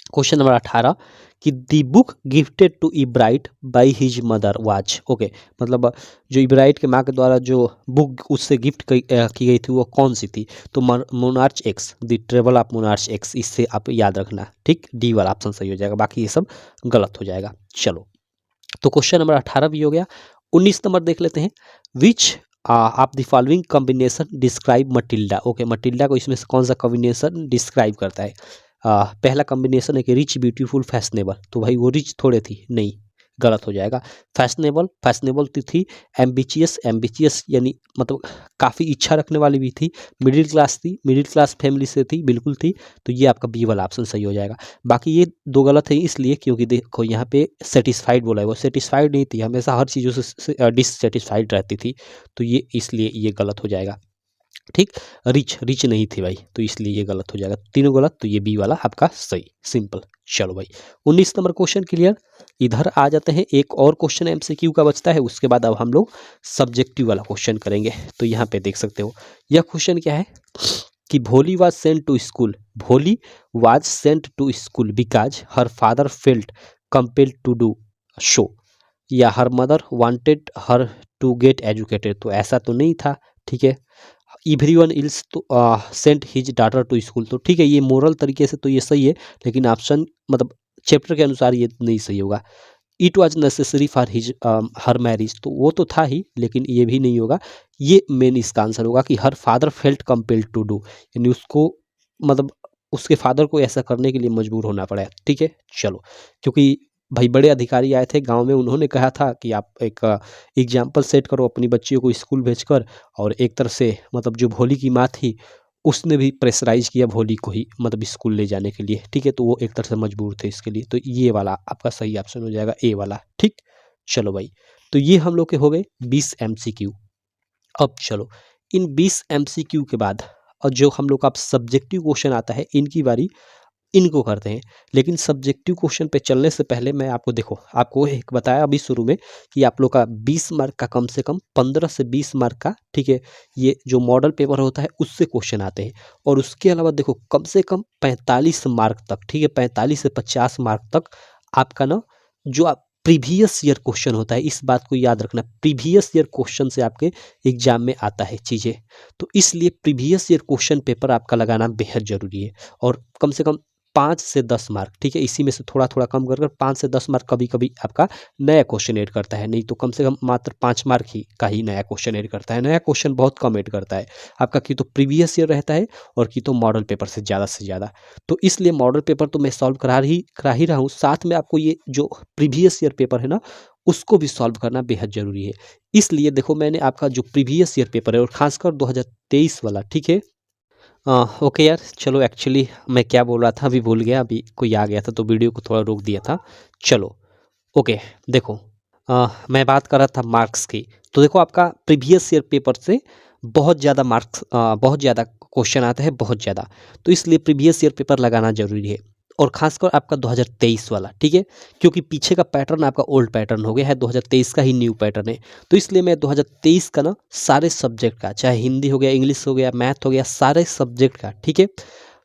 क्वेश्चन नंबर 18 कि the book gifted to Ebright by his mother वाच, ओके, मतलब जो इब्राइट के माँ के द्वारा जो बुक उससे गिफ्ट की गई थी वो कौन सी थी? तो monarch x, the travel of monarch x, इससे आप याद रखना, ठीक, डी वाला ऑप्शन सही हो जाएगा, बाकी ये सब गलत हो जाएगा। चलो तो क्वेश्चन नंबर 18 भी हो गया। 19 नंबर देख लेते हैं। विच आप the following combination describe Matilda, okay, Matilda को इसमें से कौन सा कॉम्बिनेशन डिस्क्राइब करता है? पहला कॉम्बिनेशन है कि रिच ब्यूटीफुल फैशनेबल, तो भाई वो रिच थोड़े थी, नहीं, गलत हो जाएगा। फैशनेबल, फैशनेबल थी। एम्बिचियस, एम्बिचियस यानी मतलब काफ़ी इच्छा रखने वाली भी थी। मिडिल क्लास थी, मिडिल क्लास फैमिली से थी, बिल्कुल थी, तो ये आपका बी वाला ऑप्शन सही हो जाएगा। बाकी ये दो गलत है इसलिए क्योंकि देखो यहाँ पे सेटिस्फाइड बोला है, वो सेटिस्फाइड नहीं थी, हमेशा हर चीज़ों से डिससेटिस्फाइड रहती थी, तो ये इसलिए ये गलत हो जाएगा। ठीक, रिच रिच नहीं थी भाई, तो इसलिए ये गलत हो जाएगा। तीनों गलत, तो ये बी वाला आपका सही, सिंपल। चलो भाई 19 नंबर क्वेश्चन क्लियर। इधर आ जाते हैं, एक और क्वेश्चन एमसीक्यू का बचता है, उसके बाद अब हम लोग सब्जेक्टिव वाला क्वेश्चन करेंगे। तो यहाँ पे देख सकते हो यह क्वेश्चन क्या है कि Bholi was sent to school, Bholi was sent to school because her father felt compelled to do so, या her mother wanted her to get educated, तो ऐसा तो नहीं था, ठीक है। एवरीवन इल्स तो sent his daughter to school, तो ठीक है, ये मोरल तरीके से तो ये सही है, लेकिन ऑप्शन मतलब चैप्टर के अनुसार ये नहीं सही होगा। It was necessary for his her marriage, तो वो तो था ही, लेकिन ये भी नहीं होगा। ये मेन इसका आंसर होगा कि her father felt compelled to do, यानी उसको मतलब उसके फादर को ऐसा करने के लिए मजबूर होना पड़ा है। ठीक है, चलो, क्योंकि भाई बड़े अधिकारी आए थे गांव में, उन्होंने कहा था कि आप एक एग्जाम्पल सेट करो अपनी बच्चियों को स्कूल भेजकर। और एक तरह से मतलब जो भोली की माँ थी उसने भी प्रेशराइज किया भोली को ही मतलब स्कूल ले जाने के लिए। ठीक है, तो वो एक तरह से मजबूर थे इसके लिए। तो ये वाला आपका सही ऑप्शन हो जाएगा, ए वाला। ठीक, चलो भाई, तो ये हम लोग के हो गए 20 MCQ। अब चलो, इन 20 MCQ के बाद और जो हम लोग का सब्जेक्टिव क्वेश्चन आता है, इनकी बारी, इनको करते हैं। लेकिन सब्जेक्टिव क्वेश्चन पे चलने से पहले मैं आपको, देखो, आपको एक बताया अभी शुरू में कि आप लोग का 20 मार्क का कम से कम 15 से 20 मार्क का, ठीक है, ये जो मॉडल पेपर होता है उससे क्वेश्चन आते हैं। और उसके अलावा देखो कम से कम 45 मार्क तक, ठीक है, 45 से 50 मार्क तक आपका ना जो आप प्रीवियस ईयर क्वेश्चन होता है, इस बात को याद रखना, प्रीवियस ईयर क्वेश्चन से आपके एग्जाम में आता है चीज़ें। तो इसलिए प्रीवियस ईयर क्वेश्चन पेपर आपका लगाना बेहद ज़रूरी है। और कम से कम 5 से 10 मार्क, ठीक है, इसी में से थोड़ा थोड़ा कम कर कर 5 से 10 मार्क कभी कभी आपका नया क्वेश्चन ऐड करता है, नहीं तो कम से कम मात्र 5 मार्क ही का ही नया क्वेश्चन ऐड करता है। नया क्वेश्चन बहुत कम ऐड करता है आपका, की तो प्रीवियस ईयर रहता है और की तो मॉडल पेपर से ज़्यादा। तो इसलिए मॉडल पेपर तो मैं सॉल्व करा ही रहा हूँ, साथ में आपको ये जो प्रीवियस ईयर पेपर है ना उसको भी सॉल्व करना बेहद ज़रूरी है। इसलिए देखो मैंने आपका जो प्रीवियस ईयर पेपर है और खासकर 2023 वाला, ठीक है, ओके यार, चलो, एक्चुअली मैं क्या बोल रहा था अभी भूल गया, अभी कोई आ गया था तो वीडियो को थोड़ा रोक दिया था। चलो, ओके, देखो, मैं बात कर रहा था मार्क्स की। तो देखो आपका प्रीवियस ईयर पेपर से बहुत ज़्यादा मार्क्स, बहुत ज़्यादा क्वेश्चन आता है, बहुत ज़्यादा। तो इसलिए प्रीवियस ईयर पेपर लगाना जरूरी है, और खासकर आपका 2023 वाला, ठीक है, क्योंकि पीछे का पैटर्न आपका ओल्ड पैटर्न हो गया है, 2023 का ही न्यू पैटर्न है। तो इसलिए मैं 2023 का ना सारे सब्जेक्ट का, चाहे हिंदी हो गया, इंग्लिश हो गया, मैथ हो गया, सारे सब्जेक्ट का, ठीक है,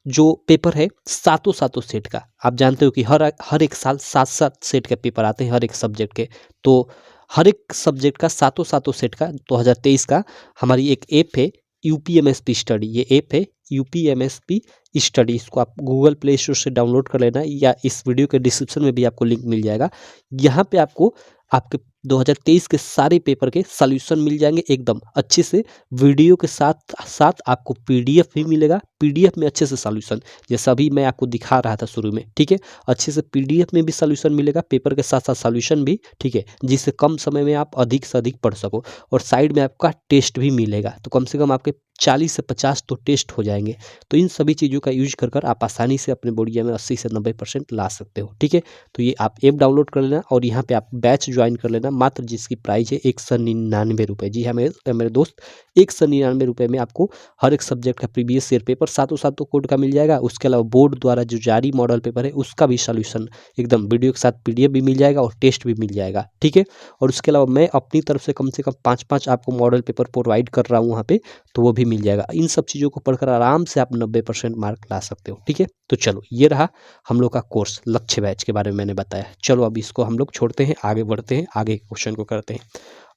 जो पेपर है सातों सातों सेट का, आप जानते हो कि हर एक साल 7-7 सेट के पेपर आते हैं हर एक सब्जेक्ट के। तो हर एक सब्जेक्ट का सातों सातों सेट का 2023 का हमारी एक ऐप है, यूपीएमएसपी स्टडी। ये ऐप है यूपीएमएसपी स्टडी, इसको आप गूगल प्ले स्टोर से डाउनलोड कर लेना, या इस वीडियो के डिस्क्रिप्शन में भी आपको लिंक मिल जाएगा। यहाँ पे आपको आपके 2023 के सारे पेपर के सॉल्यूशन मिल जाएंगे एकदम अच्छे से, वीडियो के साथ साथ आपको पीडीएफ भी मिलेगा, पीडीएफ में अच्छे से सॉल्यूशन, जैसा अभी मैं आपको दिखा रहा था शुरू में, ठीक है, अच्छे से पीडीएफ में भी सॉल्यूशन मिलेगा, पेपर के साथ साथ सॉल्यूशन भी, ठीक है, जिससे कम समय में आप अधिक से अधिक पढ़ सको। और साइड में आपका टेस्ट भी मिलेगा, तो कम से कम आपके 40 से 50 तो टेस्ट हो जाएंगे। तो इन सभी चीज़ों का यूज कर आप आसानी से अपने बोर्ड एग्जाम में 80 से 90% ला सकते हो, ठीक है। तो ये आप ऐप डाउनलोड कर लेना और यहाँ पे आप बैच ज्वाइन कर लेना, मात्र जिसकी प्राइस है 199 रुपये। जी हाँ मेरे दोस्त, 199 रुपये में आपको हर एक सब्जेक्ट का प्रीवियस ईयर पेपर सातों सातों कोड का मिल जाएगा। उसके अलावा बोर्ड द्वारा जो जारी मॉडल पेपर है उसका भी सॉल्यूशन एकदम वीडियो के साथ पीडीएफ भी मिल जाएगा और टेस्ट भी मिल जाएगा, ठीक है। और उसके अलावा मैं अपनी तरफ से कम 5-5 आपको मॉडल पेपर प्रोवाइड कर रहा हूँ वहाँ पे, तो वो भी मिल जाएगा। इन सब चीज़ों को पढ़कर आराम से आप 90% मार्क ला सकते हो, ठीक है। तो चलो, ये रहा हम लोग का कोर्स, लक्ष्य बैच के बारे में मैंने बताया। चलो अब इसको हम लोग छोड़ते हैं, आगे बढ़ते हैं, आगे क्वेश्चन को करते हैं।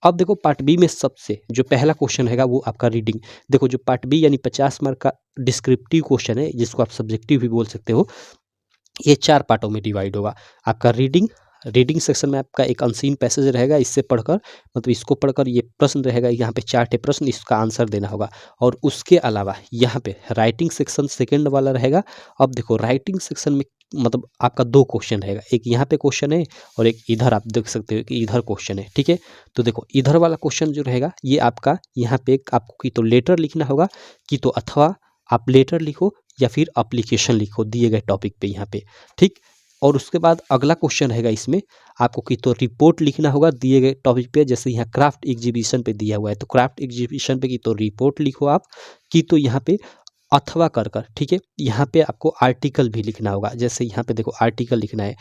अब देखो पार्ट बी में सबसे जो पहला क्वेश्चन हैगा वो आपका रीडिंग। देखो जो पार्ट बी यानी 50 मार्क का डिस्क्रिप्टिव क्वेश्चन है, जिसको आप सब्जेक्टिव भी बोल सकते हो, ये 4 पार्टों में डिवाइड होगा। आपका रीडिंग सेक्शन में आपका एक अनसीन पैसेज रहेगा, इससे पढ़कर मतलब इसको पढ़कर ये प्रश्न रहेगा, यहाँ पे 4 प्रश्न, इसका आंसर देना होगा। और उसके अलावा यहाँ पे राइटिंग सेक्शन सेकंड वाला रहेगा। अब देखो राइटिंग सेक्शन में मतलब आपका 2 क्वेश्चन रहेगा, एक यहाँ पे क्वेश्चन है और एक इधर आप देख सकते हो कि इधर क्वेश्चन है, ठीक है। तो देखो इधर वाला क्वेश्चन जो रहेगा ये आपका यहाँ पे आपको की तो लेटर लिखना होगा, कि तो अथवा आप लेटर लिखो या फिर अप्लीकेशन लिखो दिए गए टॉपिक पे यहाँ पे, ठीक। और उसके बाद अगला क्वेश्चन रहेगा, इसमें आपको कि तो रिपोर्ट लिखना होगा दिए गए टॉपिक पे, जैसे यहाँ क्राफ्ट एग्जीबिशन पे दिया हुआ है तो क्राफ्ट एग्जीबिशन पे की तो रिपोर्ट लिखो आप, कि तो यहाँ पे अथवा कर, ठीक है। यहाँ पे आपको आर्टिकल भी लिखना होगा, जैसे यहाँ पे देखो आर्टिकल लिखना है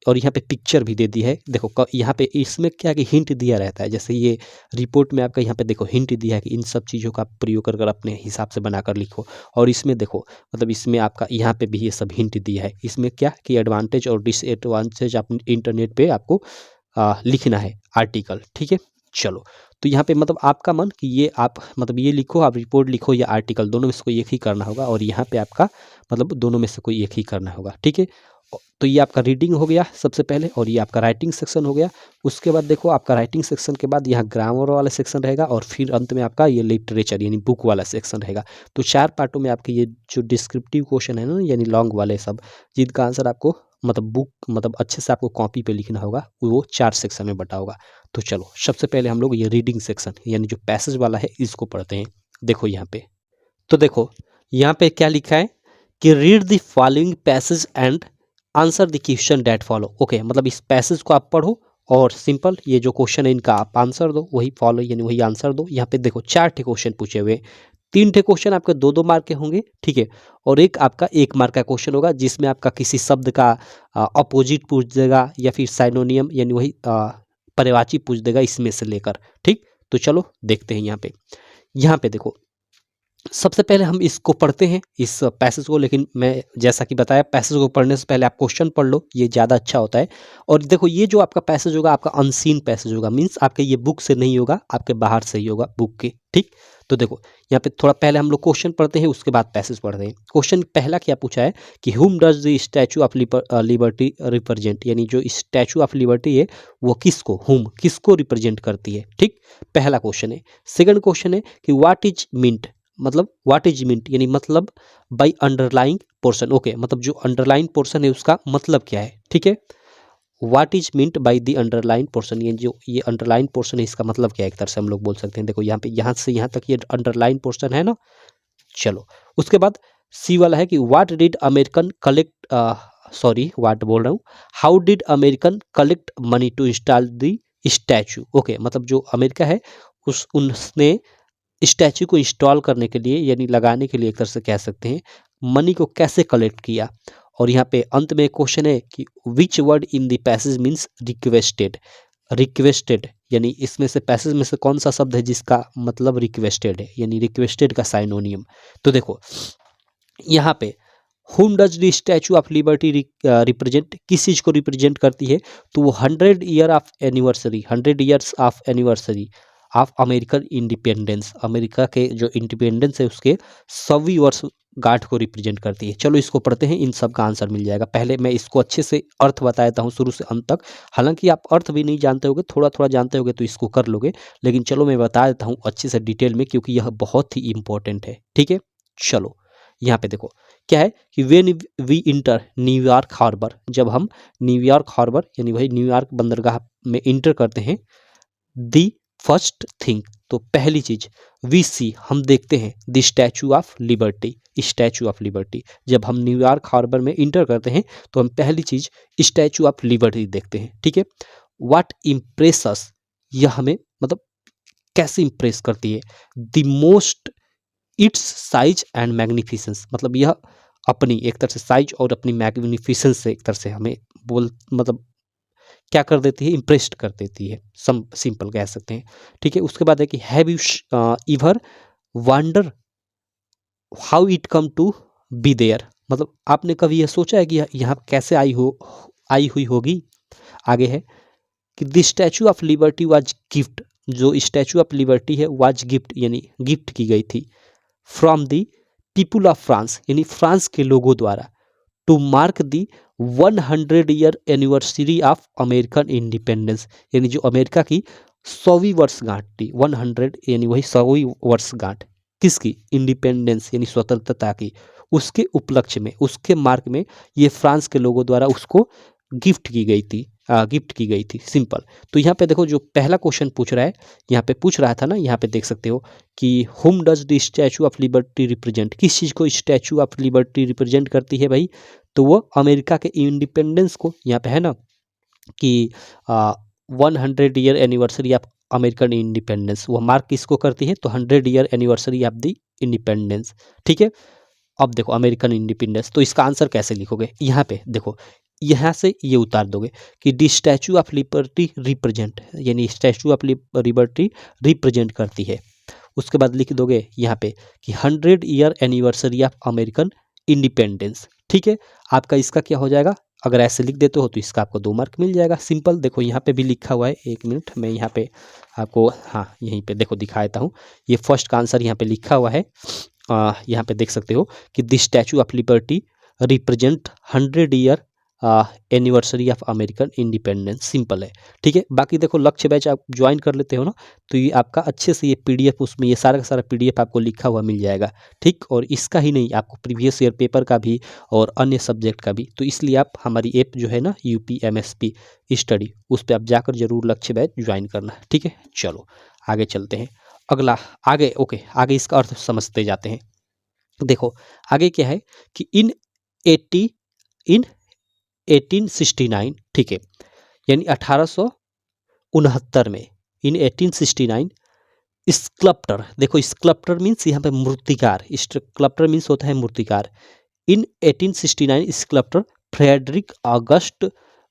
और यहाँ पे पिक्चर भी दे दी है। देखो यहाँ पे इसमें क्या कि हिंट दिया रहता है, जैसे ये रिपोर्ट में आपका यहाँ पे देखो हिंट दिया है कि इन सब चीज़ों का प्रयोग कर अपने हिसाब से बनाकर लिखो। और इसमें देखो मतलब इसमें आपका यहाँ पे भी ये सब हिंट दिया है, इसमें क्या कि एडवांटेज और डिसएडवांटेज आप इंटरनेट पे आपको लिखना है आर्टिकल, ठीक है। चलो, तो यहाँ पे मतलब आपका मन कि ये आप मतलब ये लिखो, आप रिपोर्ट लिखो या आर्टिकल, दोनों में से कोई एक ही करना होगा, और यहाँ पे आपका मतलब दोनों में से कोई एक ही करना होगा, ठीक है। तो ये आपका रीडिंग हो गया सबसे पहले, और ये आपका राइटिंग सेक्शन हो गया। उसके बाद देखो आपका राइटिंग सेक्शन के बाद यहाँ ग्रामर वाला सेक्शन रहेगा, और फिर अंत में आपका ये लिटरेचर यानी बुक वाला सेक्शन रहेगा। तो 4 पार्टों में आपके ये जो डिस्क्रिप्टिव क्वेश्चन है ना, यानी लॉन्ग वाले सब, जिनका आंसर आपको मतलब बुक मतलब अच्छे से आपको कॉपी पे लिखना होगा, वो 4 सेक्शन में बटा होगा। तो चलो सबसे पहले हम लोग ये रीडिंग सेक्शन यानी जो पैसेज वाला है इसको पढ़ते हैं। देखो यहाँ पे, तो देखो यहाँ पे क्या लिखा है कि read the following passage and answer the question that follow. Okay, मतलब इस पैसेज को आप पढ़ो और सिंपल ये जो क्वेश्चन है इनका आप आंसर दो, वही फॉलो यानी वही आंसर दो। यहाँ पे देखो 4 ठे क्वेश्चन पूछे हुए, 3 ठे क्वेश्चन आपके 2-2 मार्क के होंगे, ठीक है, और एक आपका 1 मार्क का क्वेश्चन होगा, जिसमें आपका किसी शब्द का अपोजिट पूछ देगा या फिर साइनोनियम यानी वही पर्यायवाची पूछ देगा इसमें से लेकर, ठीक। तो चलो देखते हैं यहाँ पे देखो सबसे पहले हम इसको पढ़ते हैं इस पैसेज को, लेकिन मैं जैसा कि बताया पैसेज को पढ़ने से पहले आप क्वेश्चन पढ़ लो, ये ज़्यादा अच्छा होता है। और देखो ये जो आपका पैसेज होगा आपका अनसीन पैसेज होगा, मीन्स आपके ये बुक से नहीं होगा, आपके बाहर से ही होगा बुक के, ठीक। तो देखो यहाँ पे थोड़ा पहले हम लोग क्वेश्चन पढ़ते हैं, उसके बाद पैसेज पढ़ते हैं। क्वेश्चन पहला क्या पूछा है कि हुम does the Statue of liberty represent, यानी जो स्टैचू ऑफ लिबर्टी है वो किसको, हुम किसको रिप्रेजेंट करती है, ठीक। पहला क्वेश्चन है। सेकंड क्वेश्चन है कि व्हाट इज मींट, मतलब व्हाट इज मींट यानी मतलब बाय अंडरलाइंग पोर्शन। ओके, मतलब जो अंडरलाइन पोर्शन है उसका मतलब क्या है, ठीक है। What is meant by the underline portion, ये जो ये अंडरलाइन पोर्शन है इसका मतलब क्या है, एक तरह से हम लोग बोल सकते हैं। देखो यहाँ पे यहाँ से यहाँ तक ये अंडरलाइन पोर्शन है ना। चलो उसके बाद सी वाला है कि what did American collect, sorry what बोल रहा हूँ, how did American collect money to install the statue. Okay, मतलब जो अमेरिका है उसने स्टैचू को इंस्टॉल करने के लिए यानी लगाने के लिए एक तरह से कह सकते हैं मनी को कैसे कलेक्ट किया। और यहाँ पे अंत में क्वेश्चन है कि which word in the passage means requested. Requested यानी इसमें से पैसेज में से कौन सा शब्द है जिसका मतलब रिक्वेस्टेड है, यानी रिक्वेस्टेड का साइनोनियम। तो देखो यहाँ पे हुम does the Statue of liberty represent, किस चीज़ को रिप्रेजेंट करती है, तो वो 100 year of anniversary, 100 years of anniversary of American independence, America के जो इंडिपेंडेंस है उसके 100वीं वर्ष गांठ को रिप्रेजेंट करती है। चलो इसको पढ़ते हैं, इन सब का आंसर मिल जाएगा। पहले मैं इसको अच्छे से अर्थ बता देता हूँ शुरू से अंत तक, हालांकि आप अर्थ भी नहीं जानते होगे, थोड़ा थोड़ा जानते होगे तो इसको कर लोगे, लेकिन चलो मैं बता देता हूँ अच्छे से डिटेल में, क्योंकि यह बहुत ही इंपॉर्टेंट है, ठीक है। चलो यहाँ पे देखो क्या है कि when we enter New York harbour, जब हम न्यूयॉर्क हार्बर यानी वही न्यूयॉर्क बंदरगाह में इंटर करते हैं, दी फर्स्ट थिंग, तो पहली चीज, वी सी हम देखते हैं, the Statue of liberty, statue of liberty. जब हम न्यूयॉर्क हार्बर में इंटर करते हैं तो हम पहली चीज स्टैचू ऑफ लिबर्टी देखते हैं, ठीक है। व्हाट इम्प्रेस अस, यह हमें मतलब कैसे इंप्रेस करती है, the most it's size and magnificence, मतलब यह अपनी एक तरह से साइज और अपनी मैग्निफिसेंस से एक तरह से हमें मतलब क्या कर देती है, इम्प्रेस्ड कर देती है, सिंपल कह सकते हैं, ठीक है। उसके बाद है कि have you ever wonder how it come to be there, मतलब आपने कभी यह सोचा है कि यहाँ कैसे आई हुई होगी। आगे है कि the Statue of Liberty was gift, जो स्टैचू ऑफ लिबर्टी है वाज गिफ्ट यानी गिफ्ट की गई थी, from the people of France यानी फ्रांस के लोगों द्वारा, to mark the 100 year anniversary of American independence, यानी जो अमेरिका की 100वीं वर्षगांठ थी, 100 यानी वही 100वीं वर्षगांठ किसकी, इंडिपेंडेंस यानी स्वतंत्रता की, उसके उपलक्ष्य में उसके मार्क में ये फ्रांस के लोगों द्वारा उसको गिफ्ट की गई थी, गिफ्ट की गई थी, सिंपल। तो यहाँ पे देखो जो पहला क्वेश्चन पूछ रहा है, यहाँ पे पूछ रहा था ना, यहाँ पे देख सकते हो कि हुम does the Statue of liberty represent, किस चीज़ को स्टैचू ऑफ लिबर्टी रिप्रेजेंट करती है भाई, तो वो अमेरिका के इंडिपेंडेंस को, यहाँ पे है ना कि 100 year anniversary of American independence, वो मार्क किसको करती है, तो 100 year anniversary of the independence, ठीक है। अब देखो अमेरिकन इंडिपेंडेंस, तो इसका आंसर कैसे लिखोगे, यहाँ पे देखो यहाँ से ये उतार दोगे कि दी स्टैचू ऑफ लिबर्टी रिप्रेजेंट, यानी स्टैचू ऑफ लिबर्टी रिप्रेजेंट करती है। उसके बाद लिख दोगे यहाँ पे कि 100 year anniversary of American independence, ठीक है। आपका इसका क्या हो जाएगा, अगर ऐसे लिख देते हो तो इसका आपको 2 मार्क मिल जाएगा। सिंपल, देखो यहाँ पे भी लिखा हुआ है, 1 मिनट मैं यहाँ पे आपको, हाँ यहीं पे देखो दिखा देता हूँ। ये फर्स्ट का आंसर यहाँ पे लिखा हुआ है। यहाँ पे देख सकते हो कि the Statue of liberty represent 100 year anniversary of American independence. Simple है, ठीक है। बाकी देखो लक्ष्य बैच आप ज्वाइन कर लेते हो ना, तो ये आपका अच्छे से ये पीडीएफ, उसमें ये सारा का सारा पीडीएफ आपको लिखा हुआ मिल जाएगा, ठीक। और इसका ही नहीं, आपको प्रीवियस ईयर पेपर का भी और अन्य सब्जेक्ट का भी। तो इसलिए आप हमारी ऐप जो है ना UPMSP स्टडी, उस पर आप जाकर जरूर लक्ष्य बैच ज्वाइन करना, ठीक है। चलो आगे चलते हैं। अगला आगे, ओके, आगे इसका अर्थ समझते जाते हैं। देखो आगे क्या है कि इन 1869, ठीक है, यानी 1869 में, इन 1869 स्कल्प्टर, देखो स्कल्प्टर मीन्स यहाँ पे मूर्तिकार, स्कल्प्टर मीन्स होता है मूर्तिकार। In 1869 sculptor Frederic Auguste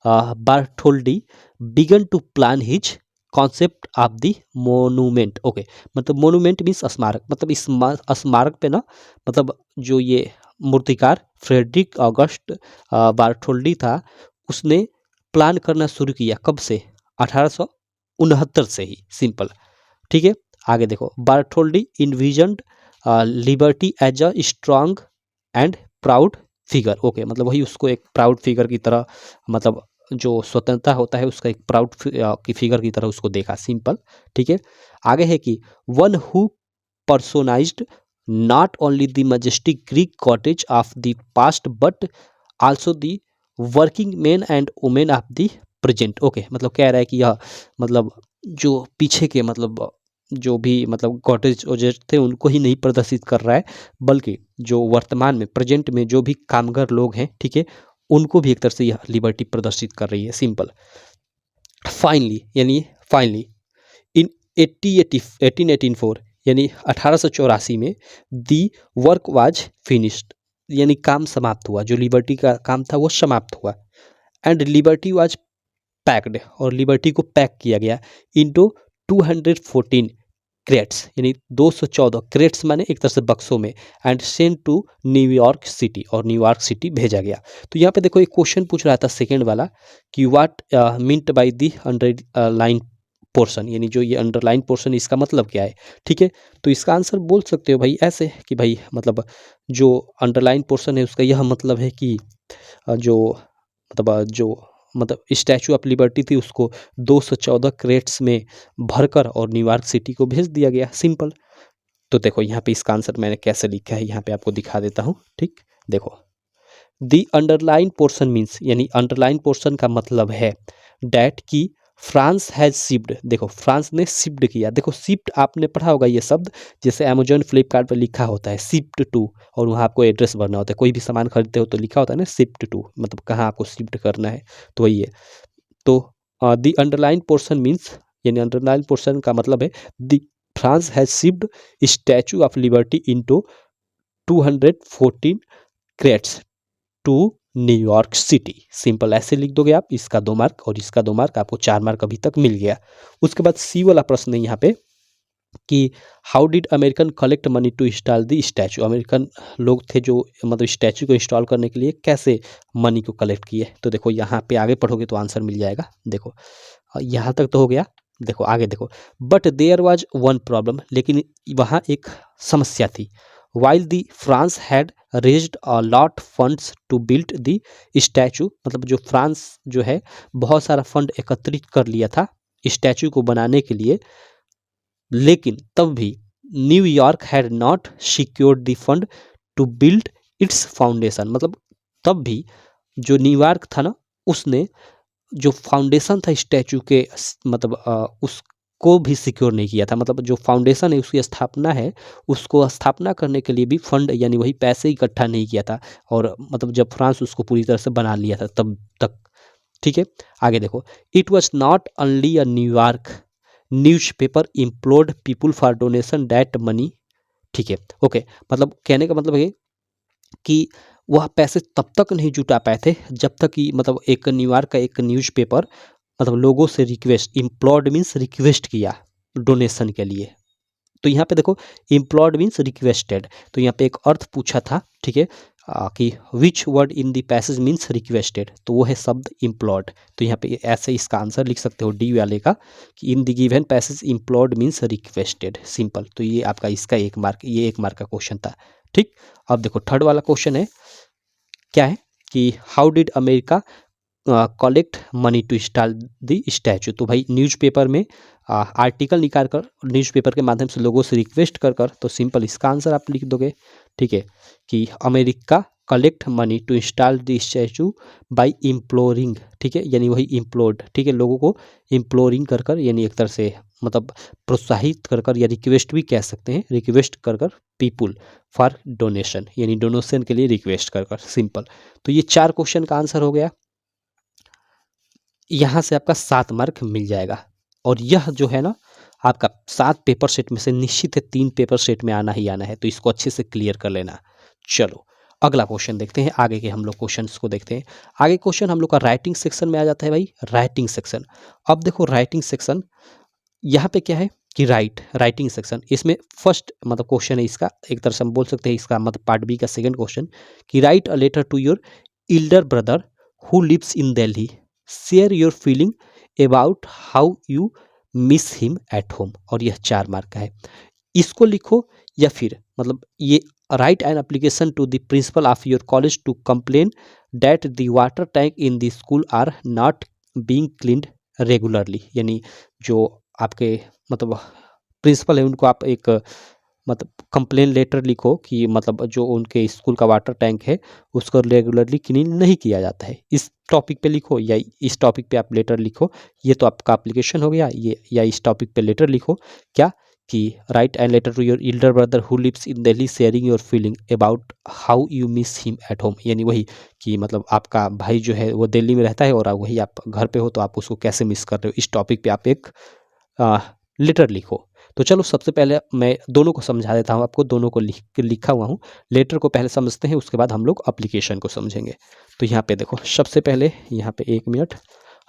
Bartholdi began to plan his concept of the monument. Okay, मतलब मोनूमेंट मीन्स स्मारक, मतलब इस स्मारक पे ना, मतलब जो ये मूर्तिकार फ्रेडरिक ऑगस्ट बार्थोल्डी था, उसने प्लान करना शुरू किया कब से, 1869 से ही। सिंपल, ठीक है। आगे देखो, Bartholdi envisioned liberty as a strong and proud figure. Okay, मतलब वही उसको एक प्राउड फिगर की तरह, मतलब जो स्वतंत्रता होता है उसका एक प्राउड की फिगर की तरह उसको देखा। सिंपल, ठीक है। आगे है कि one who personalized not only the majestic Greek cottage of the past but also the working man and women of the present. Okay, मतलब कह रहा है कि यह, मतलब जो पीछे के, मतलब जो भी, मतलब कॉटेज वॉटेज थे उनको ही नहीं प्रदर्शित कर रहा है, बल्कि जो वर्तमान में, प्रेजेंट में जो भी कामगार लोग हैं, ठीक है, उनको भी एक तरह से यह लिबर्टी प्रदर्शित कर रही है। सिंपल, फाइनली, यानी फाइनली इन 1884, यानी 1884 में दी वर्क वाज फिनिश्ड, यानी काम समाप्त हुआ, जो लिबर्टी का काम था वो समाप्त हुआ। एंड लिबर्टी वाज पैक्ड, और लिबर्टी को पैक किया गया इनटू 214 क्रेट्स, यानी 214 क्रेट्स माने एक तरह से बक्सों में, and sent to New York city, और न्यूयॉर्क सिटी भेजा गया। तो यहाँ पे देखो एक क्वेश्चन पूछ रहा था सेकेंड वाला कि what meant by the underline portion, यानी जो ये अंडरलाइन पोर्शन, इसका मतलब क्या है, ठीक है। तो इसका आंसर बोल सकते हो भाई ऐसे कि भाई, मतलब जो अंडरलाइन पोर्शन है उसका यह मतलब है कि जो स्टैचू ऑफ लिबर्टी थी उसको 214 क्रेट्स में भरकर और न्यूयॉर्क सिटी को भेज दिया गया। सिंपल। तो देखो यहाँ पे इसका आंसर मैंने कैसे लिखा है, यहाँ पे आपको दिखा देता हूँ, ठीक। देखो, दी अंडरलाइन पोर्शन मीन्स, यानी अंडरलाइन पोर्शन का मतलब है डैट की फ्रांस हैज शिफ्ट, देखो फ्रांस ने शिफ्ट किया। देखो शिफ्ट आपने पढ़ा होगा ये शब्द, जैसे अमेजोन फ्लिपकार्ट पर लिखा होता है शिफ्ट टू, और वहाँ आपको एड्रेस भरना होता है, कोई भी सामान खरीदते हो तो लिखा होता है ना शिफ्ट टू, मतलब कहाँ आपको शिफ्ट करना है, तो वही है। तो दी अंडरलाइन पोर्शन मीन्स, यानी अंडरलाइन पोर्शन का मतलब है the France has shift statue of liberty into 214 crates to New York city. Simple, ऐसे लिख दोगे आप, इसका 2 मार्क और इसका 2 मार्क, आपको 4 मार्क अभी तक मिल गया। उसके बाद सी वाला प्रश्न है यहाँ पे कि how did American collect money to install the statue, American लोग थे जो, मतलब स्टैचू को इंस्टॉल करने के लिए कैसे मनी को कलेक्ट किए। तो देखो यहाँ पे आगे पढ़ोगे तो आंसर मिल जाएगा। देखो यहाँ तक तो हो गया। देखो आगे देखो, but there was one problem, लेकिन वहाँ एक समस्या थी। While the France had raised a lot funds to build the statue, मतलब जो फ्रांस जो है बहुत सारा फंड एकत्रित कर लिया था स्टैचू को बनाने के लिए, लेकिन तब भी New York had not secured the fund to build its foundation, मतलब तब भी जो न्यूयॉर्क था ना, उसने जो फाउंडेशन था स्टैचू के, मतलब उसको भी सिक्योर नहीं किया था, मतलब जो फाउंडेशन है उसकी स्थापना है, उसको स्थापना करने के लिए भी फंड, यानी वही पैसे इकट्ठा नहीं किया था, और मतलब जब फ्रांस उसको पूरी तरह से बना लिया था तब तक, ठीक है। आगे देखो, it was not only a New York newspaper implored people for donation that money, ठीक है। ओके, मतलब कहने का मतलब है कि वह पैसे तब तक नहीं जुटा पाए थे जब तक कि, मतलब एक न्यूयॉर्क का एक न्यूज़पेपर, मतलब लोगों से रिक्वेस्ट, इम्प्लोर्ड मीन्स रिक्वेस्ट किया डोनेशन के लिए। तो यहाँ पे देखो इम्प्लॉयड मीन्स रिक्वेस्टेड, तो यहाँ पे एक अर्थ पूछा था, ठीक है। कि which word in the passage means requested, तो वो है शब्द इम्प्लॉर्ड। तो यहाँ पे ऐसे इसका आंसर लिख सकते हो डी वाले का कि in the given passage implored means requested, simple. तो ये आपका इसका 1 मार्क, ये 1 मार्क का क्वेश्चन था। ठीक, अब देखो थर्ड वाला क्वेश्चन है, क्या है कि how did America collect money to install the statue. तो भाई न्यूज़पेपर में आर्टिकल निकाल कर, न्यूज़पेपर के माध्यम से लोगों से रिक्वेस्ट कर कर, तो सिंपल इसका आंसर आप लिख दोगे। ठीक है, कि America collect money to install the statue by imploring, ठीक है, यानी वही इम्प्लोर्ड, ठीक है, लोगों को इम्प्लोरिंग कर कर, यानी एक तरह से मतलब प्रोत्साहित कर कर, या रिक्वेस्ट भी कह सकते हैं, रिक्वेस्ट कर कर पीपुल फॉर डोनेशन, यानी डोनेशन के लिए रिक्वेस्ट कर कर, सिंपल। तो ये 4 क्वेश्चन का आंसर हो गया। यहाँ से आपका 7 मार्क मिल जाएगा। और यह जो है ना आपका 7 पेपर सेट में से निश्चित है 3 पेपर सेट में आना ही आना है, तो इसको अच्छे से क्लियर कर लेना। चलो अगला क्वेश्चन देखते हैं, आगे के हम लोग क्वेश्चंस को देखते हैं। आगे क्वेश्चन हम लोग का राइटिंग सेक्शन में आ जाता है भाई, राइटिंग सेक्शन। अब देखो राइटिंग सेक्शन, यहाँ पे क्या है कि राइटिंग सेक्शन, इसमें फर्स्ट मतलब क्वेश्चन है इसका, एक तरह से हम बोल सकते हैं इसका मतलब पार्ट बी का सेकंड क्वेश्चन, कि write a letter to your elder brother who lives in Delhi, share your feeling about how you miss him at home. और यह 4 मार्क का है, इसको लिखो, या फिर मतलब ये write an application to the principal of your college to complain that the water tank in the school are not being cleaned regularly, यानी जो आपके मतलब प्रिंसिपल है उनको आप एक मतलब कंप्लेन लेटर लिखो कि मतलब जो उनके स्कूल का वाटर टैंक है उसको रेगुलरली क्लीन नहीं किया जाता है, इस टॉपिक पे लिखो, या इस टॉपिक पे आप लेटर लिखो। ये तो आपका एप्लीकेशन हो गया ये, या इस टॉपिक पे लेटर लिखो क्या कि write and letter to your elder brother who lives in Delhi sharing your feeling about how you miss him at home, यानी वही कि मतलब आपका भाई जो है वो दिल्ली में रहता है और वही आप घर पे हो, तो आप उसको कैसे मिस कर रहे हो, इस टॉपिक पे आप एक लेटर लिखो। तो चलो सबसे पहले मैं दोनों को समझा देता हूँ आपको, दोनों को लिखा हुआ हूँ। लेटर को पहले समझते हैं, उसके बाद हम लोग एप्लीकेशन को समझेंगे। तो यहाँ पे देखो सबसे पहले यहाँ पे 1 मिनट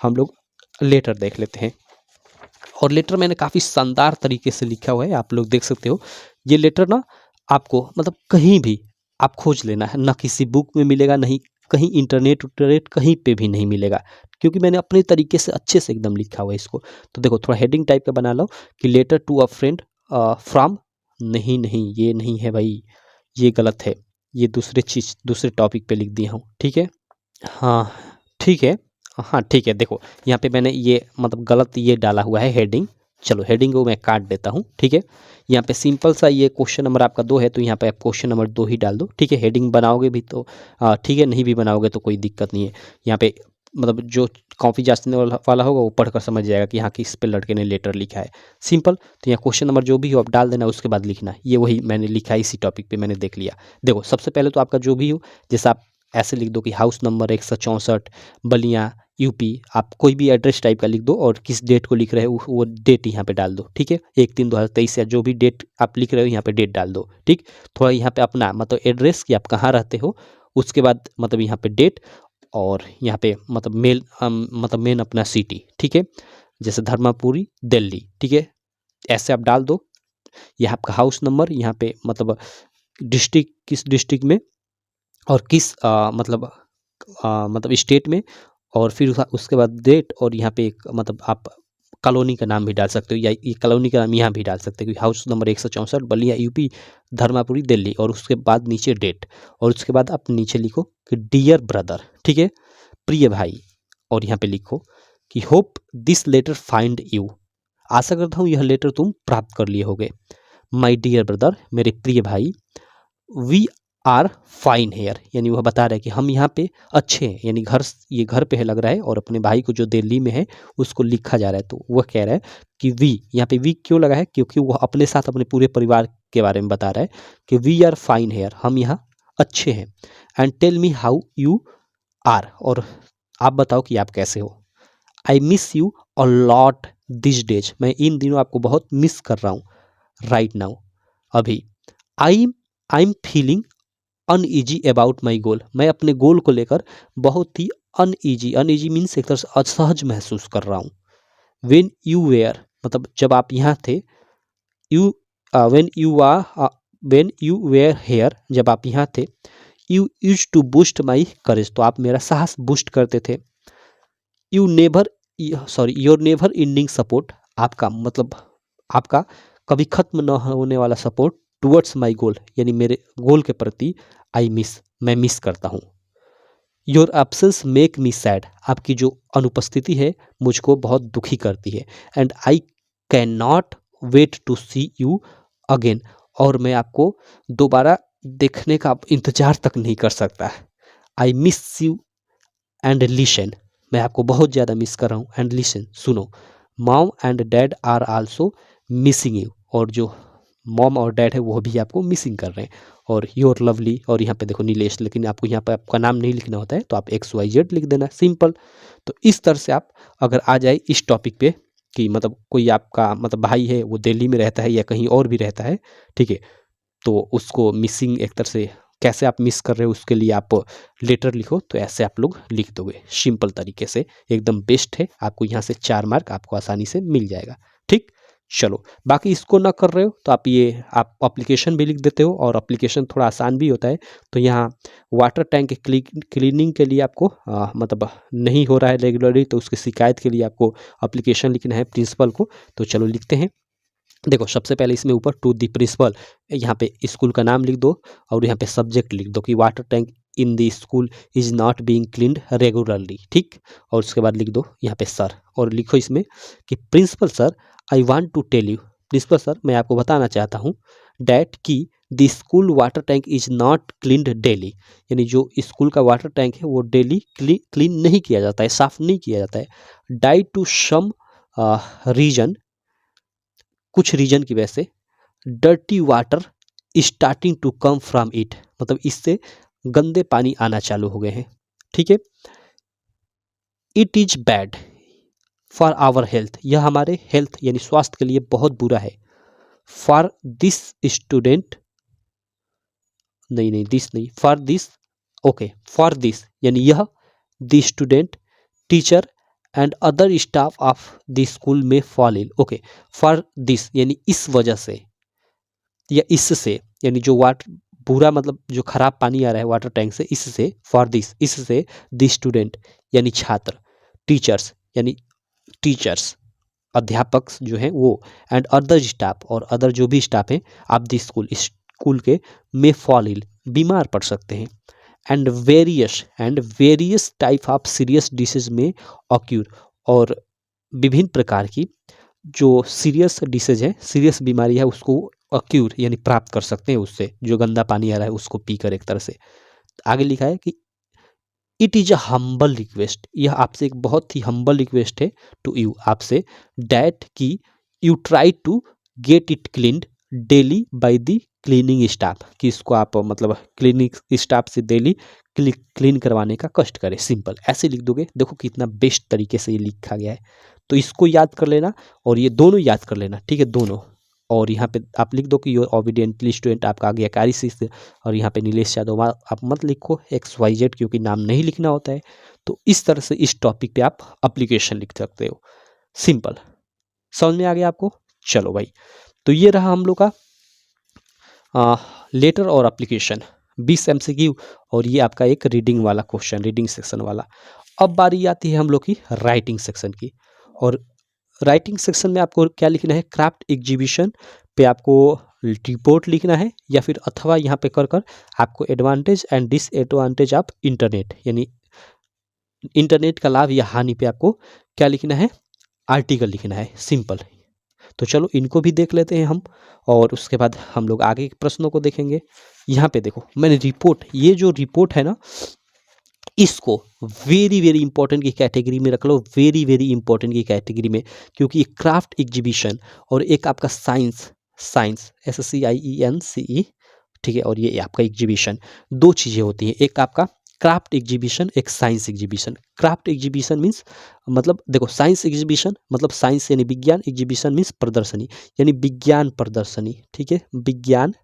हम लोग लेटर देख लेते हैं। और लेटर मैंने काफ़ी शानदार तरीके से लिखा हुआ है, आप लोग देख सकते हो। ये लेटर ना आपको मतलब कहीं भी आप खोज लेना है, ना किसी बुक में मिलेगा, नहीं कहीं इंटरनेट कहीं पे भी नहीं मिलेगा, क्योंकि मैंने अपने तरीके से अच्छे से एकदम लिखा हुआ है इसको। तो देखो थोड़ा हेडिंग टाइप का बना लो कि letter to a friend from, नहीं नहीं ये नहीं है भाई, ये गलत है, ये दूसरे टॉपिक पे लिख दिया हूँ, ठीक है। हाँ ठीक है, हाँ ठीक है, देखो यहाँ पे मैंने ये मतलब गलत ये डाला हुआ है हेडिंग, चलो हेडिंग को मैं काट देता हूँ, ठीक है। यहाँ पे सिंपल सा ये क्वेश्चन नंबर आपका 2 है, तो यहाँ पे आप क्वेश्चन नंबर 2 ही डाल दो, ठीक है। हेडिंग बनाओगे भी तो ठीक है, नहीं भी बनाओगे तो कोई दिक्कत नहीं है। यहाँ पे मतलब जो कॉपी जांचने वाला होगा वो पढ़कर समझ जाएगा कि हाँ किस पे लड़के ने लेटर लिखा है, सिंपल। तो यहाँ क्वेश्चन नंबर जो भी हो आप डाल देना, उसके बाद लिखना, ये वही मैंने लिखा है, इसी टॉपिक पे मैंने देख लिया। देखो सबसे पहले तो आपका जो भी हो, जैसे आप ऐसे लिख दो कि हाउस नंबर 164 बलिया यूपी, आप कोई भी एड्रेस टाइप का लिख दो, और किस डेट को लिख रहे हो वो डेट यहाँ पे डाल दो, ठीक है। 1/3/2023 या जो भी डेट आप लिख रहे हो यहाँ पे डेट डाल दो, ठीक। थोड़ा यहाँ पे अपना मतलब एड्रेस कि आप कहाँ रहते हो, उसके बाद मतलब यहाँ पे डेट, और यहाँ पे मतलब मतलब मेन अपना सिटी, ठीक है, जैसे धर्मापुरी दिल्ली, ठीक है, ऐसे आप डाल दो। यह आपका हाउस नंबर, यहाँ पे मतलब डिस्ट्रिक्ट किस डिस्ट्रिक्ट में, और किस मतलब स्टेट में, और फिर उसके बाद डेट, और यहाँ पे एक मतलब आप कॉलोनी का नाम भी डाल सकते हो, या ये कॉलोनी का नाम यहाँ भी डाल सकते हो कि house number 164 Ballia UP Dharmapuri Delhi, और उसके बाद नीचे डेट, और उसके बाद आप नीचे लिखो कि डियर ब्रदर, ठीक है, प्रिय भाई, और यहाँ पे लिखो कि hope this letter find you, आशा करता हूँ यह लेटर तुम प्राप्त कर लिए होगे। माई डियर ब्रदर, मेरे प्रिय भाई, वी आर फाइन हेयर, यानी वह बता रहा है कि हम यहाँ पे अच्छे हैं, यानी ये घर पे है लग रहा है, और अपने भाई को जो दिल्ली में है उसको लिखा जा रहा है, तो वह कह रहा है कि वी, यहाँ पे वी क्यों लगा है, क्योंकि वह अपने साथ अपने पूरे परिवार के बारे में बता रहा है कि वी आर फाइन हेयर, हम यहाँ अच्छे हैं। And tell me how you are, और आप बताओ कि आप कैसे हो। I miss you a lot this days, मैं इन दिनों आपको बहुत मिस कर रहा हूँ, राइट नाउ, अभी। I I am feeling uneasy about my goal, मैं अपने गोल को लेकर बहुत ही अनईजी मीन्स एक तरह से असहज महसूस कर रहा हूँ। वेन यू वेयर, मतलब जब आप यहाँ थे, you when you were here, जब आप यहाँ थे, you use to boost my courage, तो आप मेरा साहस बूस्ट करते थे। You never, sorry, your never ending support, आपका मतलब आपका कभी खत्म न होने वाला सपोर्ट टुवर्ड्स माई गोल, यानी मेरे गोल के प्रति आई मिस, मैं मिस करता हूँ। Your absence make me sad, आपकी जो अनुपस्थिति है मुझको बहुत दुखी करती है। And I can not wait to see you again, और मैं आपको दोबारा देखने का इंतजार तक नहीं कर सकता। I miss you and listen, मैं आपको बहुत ज़्यादा मिस कर रहा हूँ। एंड लिसन, सुनो। Mom and dad are also missing you, और जो मॉम और डैड है वो भी आपको मिसिंग कर रहे हैं। और योर लवली, और यहाँ पे देखो नीलेश, लेकिन आपको यहाँ पे आपका नाम नहीं लिखना होता है, तो आप XYZ लिख देना, सिंपल। तो इस तरह से आप अगर आ जाए इस टॉपिक पे कि मतलब कोई आपका मतलब भाई है वो दिल्ली में रहता है या कहीं और भी रहता है, ठीक है, तो उसको मिसिंग एक तरह से कैसे आप मिस कर रहे हो उसके लिए आप लेटर लिखो, तो ऐसे आप लोग लिख दोगे सिंपल तरीके से, एकदम बेस्ट है। आपको यहाँ से 4 मार्क आपको आसानी से मिल जाएगा। ठीक, चलो, बाकी इसको ना कर रहे हो तो आप ये आप एप्लीकेशन भी लिख देते हो, और एप्लीकेशन थोड़ा आसान भी होता है। तो यहाँ वाटर टैंक क्लीनिंग के लिए आपको मतलब नहीं हो रहा है रेगुलरली, तो उसकी शिकायत के लिए आपको एप्लीकेशन लिखना है प्रिंसिपल को। तो चलो लिखते हैं। देखो सबसे पहले इसमें ऊपर टू दी प्रिंसिपल, यहाँ पे स्कूल का नाम लिख दो, और यहाँ पे सब्जेक्ट लिख दो कि water tank in the school is not being cleaned regularly, ठीक। और उसके बाद लिख दो यहाँ पे सर, और लिखो इसमें कि principal sir I want to tell you, principal sir मैं आपको बताना चाहता हूँ, डैट की the school water tank is not cleaned daily, यानी जो स्कूल का वाटर टैंक है वो डेली क्लीन नहीं किया जाता है, साफ नहीं किया जाता है। डाई टू सम रीजन, कुछ रीजन की वजह से, dirty water starting to come from it, मतलब इससे गंदे पानी आना चालू हो गए हैं, ठीक है। It is bad for our health, यह हमारे हेल्थ यानी स्वास्थ्य के लिए बहुत बुरा है। फॉर दिस स्टूडेंट, नहीं दिस नहीं, for this, okay, for this यानी यह, the student, teacher and other staff of the school में fall ill, okay. For this यानी इस वजह से या इससे, यानी जो वाटर पूरा मतलब जो खराब पानी आ रहा है वाटर टैंक से, इससे, फॉर दिस इससे, द स्टूडेंट यानी छात्र, टीचर्स यानी टीचर्स अध्यापक जो हैं वो, एंड अदर स्टाफ और अदर जो भी स्टाफ हैं आप द स्कूल स्कूल के, में फॉल इल बीमार पड़ सकते हैं। And various type of serious disease में ऑक्यूर, और विभिन्न प्रकार की जो सीरियस डिसीज है, सीरियस बीमारी है, उसको अक्यूर यानी प्राप्त कर सकते हैं उससे, जो गंदा पानी आ रहा है उसको पीकर एक तरह से। आगे लिखा है कि it is a humble request, यह आपसे एक बहुत ही हम्बल रिक्वेस्ट है टू यू, आपसे, डैट की you try to get it cleaned daily by the cleaning staff, कि इसको आप मतलब क्लीनिंग स्टाफ से डेली क्लीन करवाने का कष्ट करें। सिंपल ऐसे लिख दोगे, देखो कितना बेस्ट तरीके से ये लिखा गया है। तो इसको याद कर लेना और ये दोनों याद कर लेना, ठीक है, दोनों। और यहाँ पे आप लिख दो कि योर ऑबिडियंटली स्टूडेंट, आपका आज्ञाकारी शिष्य। और यहाँ पे नीलेश यादव आप मत लिखो XYZ, क्योंकि नाम नहीं लिखना होता है। तो इस तरह से इस टॉपिक पे आप एप्लीकेशन लिख सकते हो, सिंपल। समझ में आ गया आपको? चलो भाई, तो ये रहा हम लोग का लेटर और एप्लीकेशन 20 MCQ, और ये आपका एक रीडिंग वाला क्वेश्चन, रीडिंग सेक्शन वाला। अब बारी आती है हम लोग की राइटिंग सेक्शन की। और राइटिंग सेक्शन में आपको क्या लिखना है, क्राफ्ट एग्जीबिशन पे आपको रिपोर्ट लिखना है, या फिर अथवा यहाँ पे कर कर आपको advantage and disadvantage of internet, यानी इंटरनेट का लाभ या हानि पे आपको क्या लिखना है, आर्टिकल लिखना है, सिंपल। तो चलो इनको भी देख लेते हैं हम, और उसके बाद हम लोग आगे के प्रश्नों को देखेंगे। यहाँ पे देखो मैंने रिपोर्ट, ये जो रिपोर्ट है ना, इसको वेरी वेरी इंपॉर्टेंट की कैटेगरी में रख लो, वेरी वेरी इंपॉर्टेंट की कैटेगरी में, क्योंकि एक क्राफ्ट एग्जीबिशन और एक आपका साइंस SCIENCE, ठीक है, और ये आपका एग्जीबिशन, दो चीज़ें होती हैं, एक आपका क्राफ्ट एग्जीबिशन, एक science exhibition. Craft exhibition means मतलब देखो, साइंस एग्जीबिशन मतलब साइंस यानी विज्ञान, एग्जीबिशन मीन्स प्रदर्शनी यानी विज्ञान प्रदर्शनी, ठीक है, विज्ञान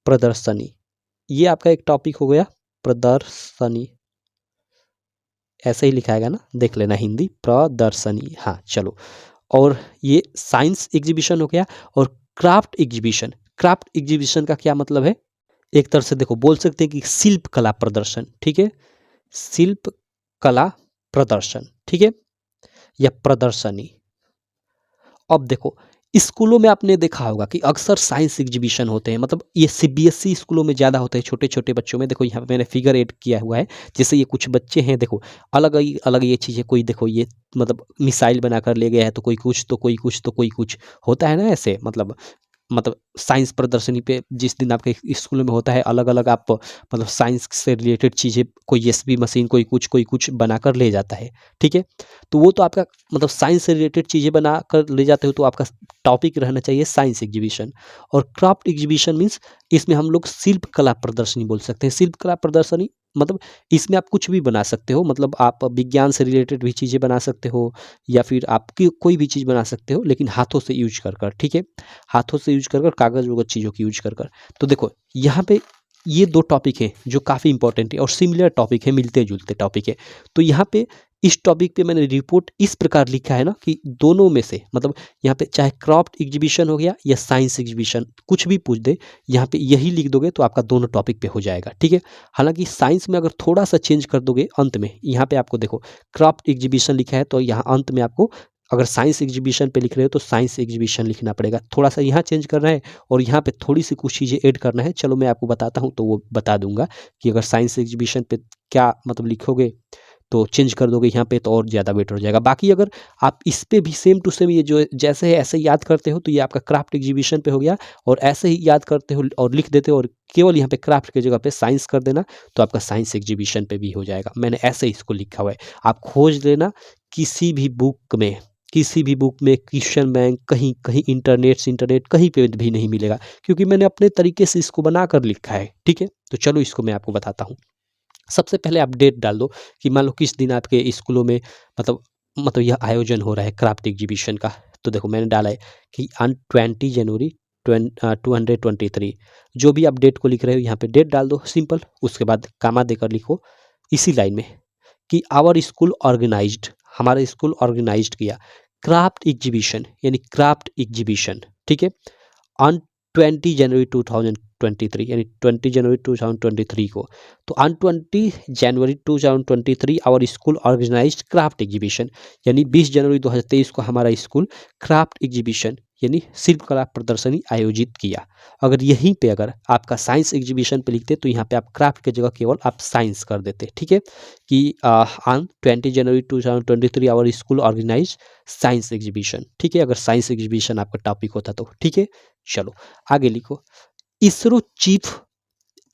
प्रदर्शनी। ये आपका एक टॉपिक हो गया, प्रदर्शनी, ऐसे ही लिखाएगा ना, देख लेना, हिंदी प्रदर्शनी, हाँ चलो। और ये साइंस एग्जीबिशन हो गया। और क्राफ्ट एग्जीबिशन, क्राफ्ट एग्जीबिशन का क्या मतलब है, एक तरह से देखो बोल सकते हैं कि शिल्प कला प्रदर्शन, ठीक है, शिल्प कला प्रदर्शन, ठीक है, या प्रदर्शनी। अब देखो स्कूलों में आपने देखा होगा कि अक्सर साइंस एग्जीबिशन होते हैं, मतलब ये सीबीएसई स्कूलों में ज़्यादा होते हैं, छोटे छोटे बच्चों में। देखो यहाँ पे मैंने फिगर ऐड किया हुआ है, जैसे ये कुछ बच्चे हैं, देखो अलग अलग ये चीज़ें, कोई देखो ये मतलब मिसाइल बनाकर ले गया है, तो कोई कुछ तो कोई कुछ तो कोई कुछ होता है ना ऐसे, मतलब साइंस प्रदर्शनी पे जिस दिन आपके स्कूल में होता है, अलग अलग आप मतलब साइंस से रिलेटेड चीज़ें, कोई एसबी मशीन कोई कुछ बनाकर ले जाता है, ठीक है। तो वो तो आपका मतलब साइंस से रिलेटेड चीज़ें बना कर ले जाते हो, तो आपका टॉपिक रहना चाहिए साइंस एग्जीबिशन। और क्राफ्ट एग्जीबिशन मीन्स इसमें हम लोग शिल्प कला प्रदर्शनी बोल सकते हैं। शिल्प कला प्रदर्शनी मतलब इसमें आप कुछ भी बना सकते हो, मतलब आप विज्ञान से रिलेटेड भी चीज़ें बना सकते हो, या फिर आप कोई भी चीज़ बना सकते हो, लेकिन हाथों से यूज कर, ठीक है, हाथों से यूज कर कागज़ वगैरह चीज़ों की यूज कर। तो देखो यहाँ पे ये दो टॉपिक हैं जो काफ़ी इंपॉर्टेंट है और सिमिलर टॉपिक है, मिलते जुलते टॉपिक है। तो यहाँ पे इस टॉपिक पे मैंने रिपोर्ट इस प्रकार लिखा है ना कि दोनों में से मतलब यहाँ पे चाहे क्राफ्ट एग्जीबिशन हो गया या साइंस एग्जीबिशन, कुछ भी पूछ दे, यहाँ पे यही लिख दोगे तो आपका दोनों टॉपिक पे हो जाएगा, ठीक है। हालांकि साइंस में अगर थोड़ा सा चेंज कर दोगे अंत में, यहाँ पे आपको देखो क्राफ्ट एग्जीबिशन लिखा है, तो यहाँ अंत में आपको अगर साइंस एग्जीबिशन पे लिख रहे हो तो साइंस एग्जीबिशन लिखना पड़ेगा। थोड़ा सा यहाँ चेंज करना है और यहाँ पे थोड़ी सी कुछ चीज़ें ऐड करना है। चलो मैं आपको बताता हूँ, तो वो बता दूंगा कि अगर साइंस एग्जीबिशन पे क्या मतलब लिखोगे तो चेंज कर दोगे यहाँ पे तो और ज़्यादा बेटर हो जाएगा। बाकी अगर आप इस पे भी सेम टू सेम ये जो जैसे है ऐसे ही याद करते हो तो ये आपका क्राफ्ट एग्जीबिशन पे हो गया, और ऐसे ही याद करते हो और लिख देते हो और केवल यहाँ पे क्राफ्ट की जगह पे साइंस कर देना, तो आपका साइंस एग्जीबिशन पे भी हो जाएगा। मैंने ऐसे ही इसको लिखा हुआ है, आप खोज लेना किसी भी बुक में, किसी भी बुक में क्वेश्चन बैंक कहीं कहीं इंटरनेट कहीं पे भी नहीं मिलेगा, क्योंकि मैंने अपने तरीके से इसको बना कर लिखा है, ठीक है। तो चलो इसको मैं आपको बताता हूँ। सबसे पहले आप डेट डाल दो कि मान लो किस दिन आपके स्कूलों में मतलब यह आयोजन हो रहा है क्राफ्ट एग्जीबिशन का। तो देखो मैंने डाला है कि ऑन 20 जनवरी 2023। जो भी आप डेट को लिख रहे हो यहाँ पे डेट डाल दो सिंपल, उसके बाद कामा देकर लिखो इसी लाइन में कि आवर स्कूल ऑर्गेनाइज्ड, हमारा स्कूल ऑर्गेनाइज्ड किया क्राफ्ट एग्जीबिशन, यानी क्राफ्ट एग्जीबिशन, ठीक है, ऑन 20 जनवरी 2023, यानी 20 जनवरी 2023 को। तो on 20 January 2023 our school organised craft exhibition, यानी 20 जनवरी 2023 को हमारा स्कूल क्राफ्ट एग्जीबिशन यानी शिल्पकला प्रदर्शनी आयोजित किया। अगर यहीं पे अगर आपका साइंस एग्जीबिशन पे लिखते तो यहाँ पे आप क्राफ्ट की जगह केवल आप साइंस कर देते, ठीक है, कि on 20 January 2023 our school organise science exhibition, ठीक है, अगर साइंस एग्जीबिशन आपका टॉपिक होता तो, ठीक है। चलो आगे लिखो, ISRO chief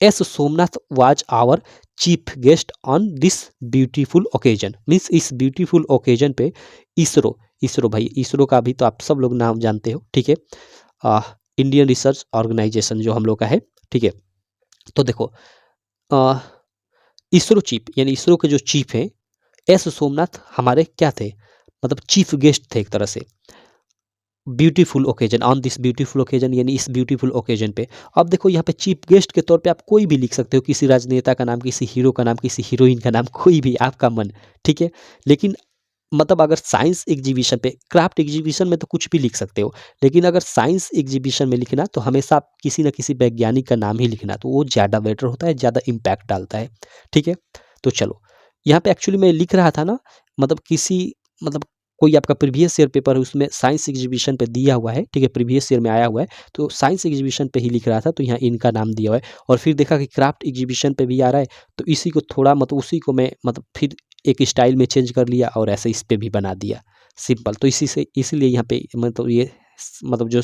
S Somnath was our chief guest on this beautiful occasion. Means इस ब्यूटीफुल ओकेजन पे इसरो, इसरो भाई इसरो का भी तो आप सब लोग नाम जानते हो, ठीक है, इंडियन रिसर्च ऑर्गेनाइजेशन जो हम लोग का है, ठीक है। तो देखो इसरो चीफ यानी इसरो के जो चीफ हैं एस सोमनाथ हमारे क्या थे, मतलब चीफ गेस्ट थे एक तरह से, beautiful occasion on this beautiful occasion यानी इस ब्यूटीफुल ओकेजन पे। अब देखो यहाँ पे चीफ गेस्ट के तौर पे आप कोई भी लिख सकते हो, किसी राजनेता का नाम, किसी हीरो का नाम, किसी हीरोइन का नाम, कोई भी आपका मन, ठीक है। लेकिन मतलब अगर साइंस एग्जीबिशन पे, क्राफ्ट एग्जीबिशन में तो कुछ भी लिख सकते हो, लेकिन अगर साइंस एग्जीबिशन में लिखना तो हमेशा आप किसी न किसी वैज्ञानिक का नाम ही लिखना, तो वो ज़्यादा बेटर होता है, ज़्यादा इम्पैक्ट डालता है, ठीक है। तो चलो यहाँ पे एक्चुअली मैं लिख रहा था ना, मतलब किसी मतलब कोई आपका प्रीवियस ईयर पेपर है उसमें साइंस एग्जीबिशन पे दिया हुआ है, ठीक है, प्रीवियस ईयर में आया हुआ है, तो साइंस एग्जीबिशन पे ही लिख रहा था, तो यहाँ इनका नाम दिया हुआ है। और फिर देखा कि क्राफ्ट एग्जीबिशन पे भी आ रहा है, तो इसी को थोड़ा मतलब उसी को मैं मतलब फिर एक स्टाइल में चेंज कर लिया और ऐसे इस पे भी बना दिया सिंपल। तो इसी से इसीलिए यहाँ पे मतलब ये मतलब जो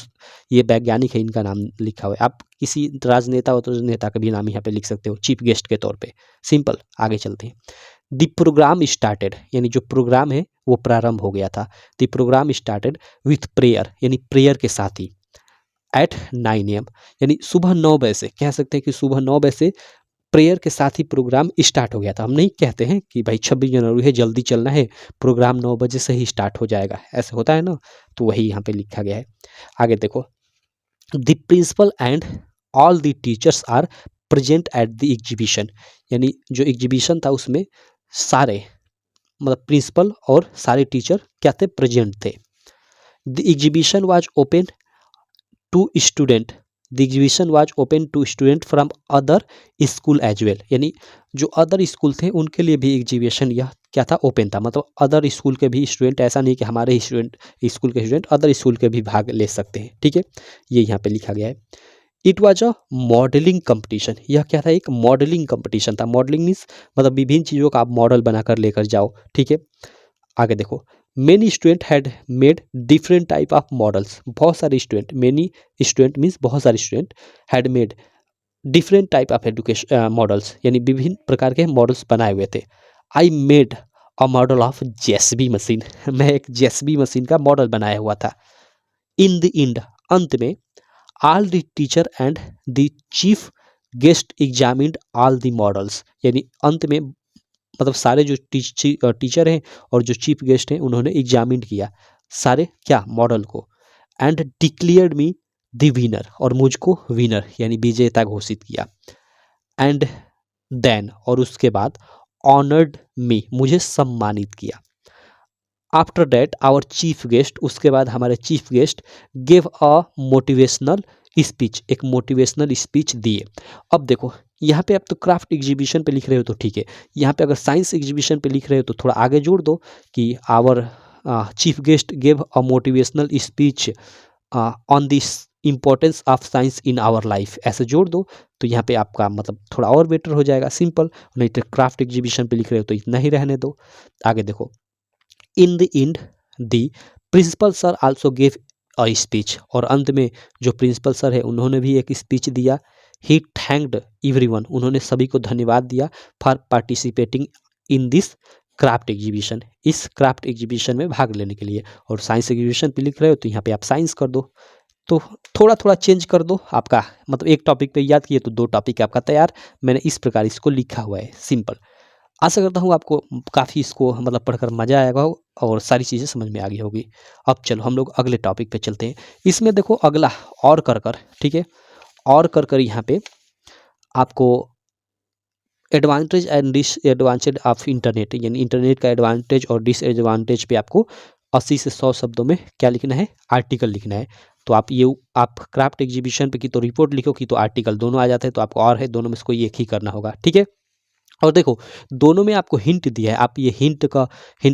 ये वैज्ञानिक है इनका नाम लिखा हुआ है। आप किसी राजनेता हो तो नेता का भी नाम यहाँ पे लिख सकते हो चीफ गेस्ट के तौर पे, सिंपल। आगे चलते हैं। द प्रोग्राम स्टार्टेड यानी जो प्रोग्राम है वो प्रारंभ हो गया था। The programme started with prayer यानी प्रेयर के साथ ही एट 9 AM यानी सुबह 9 बजे से, कह सकते हैं कि सुबह 9 बजे से प्रेयर के साथ ही प्रोग्राम स्टार्ट हो गया था। हम नहीं कहते हैं कि भाई 26 जनवरी है जल्दी चलना है, प्रोग्राम 9 बजे से ही स्टार्ट हो जाएगा, ऐसे होता है ना, तो वही यहाँ पे लिखा गया है। आगे देखो, the principal and all the teachers are present at the exhibition यानी जो एग्जीबिशन था उसमें सारे मतलब प्रिंसिपल और सारे टीचर क्या थे, प्रेजेंट थे। The exhibition was open to student the exhibition was open to student from other school as well, यानी जो अदर स्कूल थे उनके लिए भी एग्जीबिशन यह क्या था, ओपन था। मतलब अदर स्कूल के भी स्टूडेंट, ऐसा नहीं कि हमारे ही स्टूडेंट, स्कूल के स्टूडेंट अदर स्कूल के भी भाग ले सकते हैं। ठीक है, ये यहाँ पे लिखा गया है। It was a modelling competition, यह क्या था, एक मॉडलिंग कंपटीशन था। मॉडलिंग मीन्स मतलब विभिन्न चीज़ों का आप मॉडल बनाकर लेकर जाओ। ठीक है, आगे देखो, many student had made different type of models, बहुत सारे स्टूडेंट, मेनी स्टूडेंट मीन्स बहुत सारे student, had made different type of education models, यानी विभिन्न प्रकार के मॉडल्स बनाए हुए थे। I made a model of JSB machine, मैं एक जेएसबी मशीन का मॉडल बनाया हुआ था। इन द एंड, अंत में, all the teacher and the chief guest examined all the models, यानी अंत में मतलब सारे जो टीचर हैं और जो चीफ गेस्ट हैं उन्होंने एग्जामिन किया सारे क्या, मॉडल को। And declared me the winner, और मुझको विनर यानी विजेता घोषित किया। एंड देन, और उसके बाद, ऑनर्ड मी, मुझे सम्मानित किया। After that our chief guest, उसके बाद हमारे chief guest give a motivational speech, एक मोटिवेशनल स्पीच दिए। अब देखो यहाँ पे आप तो क्राफ्ट एग्जीबिशन पे लिख रहे हो तो ठीक है, यहाँ पे अगर साइंस एग्जीबिशन पे लिख रहे हो तो थोड़ा आगे जोड़ दो कि our chief guest give a motivational speech on this importance of science in our life, ऐसे जोड़ दो तो यहाँ पे आपका मतलब थोड़ा और बेटर हो जाएगा, सिंपल। नहीं तो क्राफ्ट एग्जीबिशन पे लिख रहे हो तो इतना ही रहने दो। आगे देखो, in the end the principal sir also gave a speech, और अंत में जो प्रिंसिपल सर है उन्होंने भी एक स्पीच दिया। ही थैंक्ड एवरीवन, उन्होंने सभी को धन्यवाद दिया for participating in this craft exhibition, इस क्राफ्ट एग्जीबिशन में भाग लेने के लिए। और साइंस एग्जीबिशन पे लिख रहे हो तो यहाँ पे आप साइंस कर दो, तो थोड़ा थोड़ा चेंज कर दो आपका, मतलब एक टॉपिक पे याद किए तो दो टॉपिक आपका तैयार। मैंने इस प्रकार इसको लिखा हुआ है, सिंपल। आशा करता हूँ आपको काफ़ी इसको मतलब पढ़कर मज़ा आएगा और सारी चीज़ें समझ में आ गई होगी। अब चलो हम लोग अगले टॉपिक पे चलते हैं। इसमें देखो अगला और कर, ठीक है, और कर यहाँ पे आपको advantage and disadvantage of internet, यानी इंटरनेट का एडवांटेज और डिसएडवांटेज पे आपको 80 से 100 शब्दों में क्या लिखना है, आर्टिकल लिखना है। तो आप क्राफ्ट एग्जीबिशन पे की तो रिपोर्ट लिखो की तो आर्टिकल, दोनों आ जाते हैं, तो आपको और है दोनों में से कोई एक ही करना होगा। ठीक है, और देखो दोनों में आपको हिंट दिया है, आप ये हिंट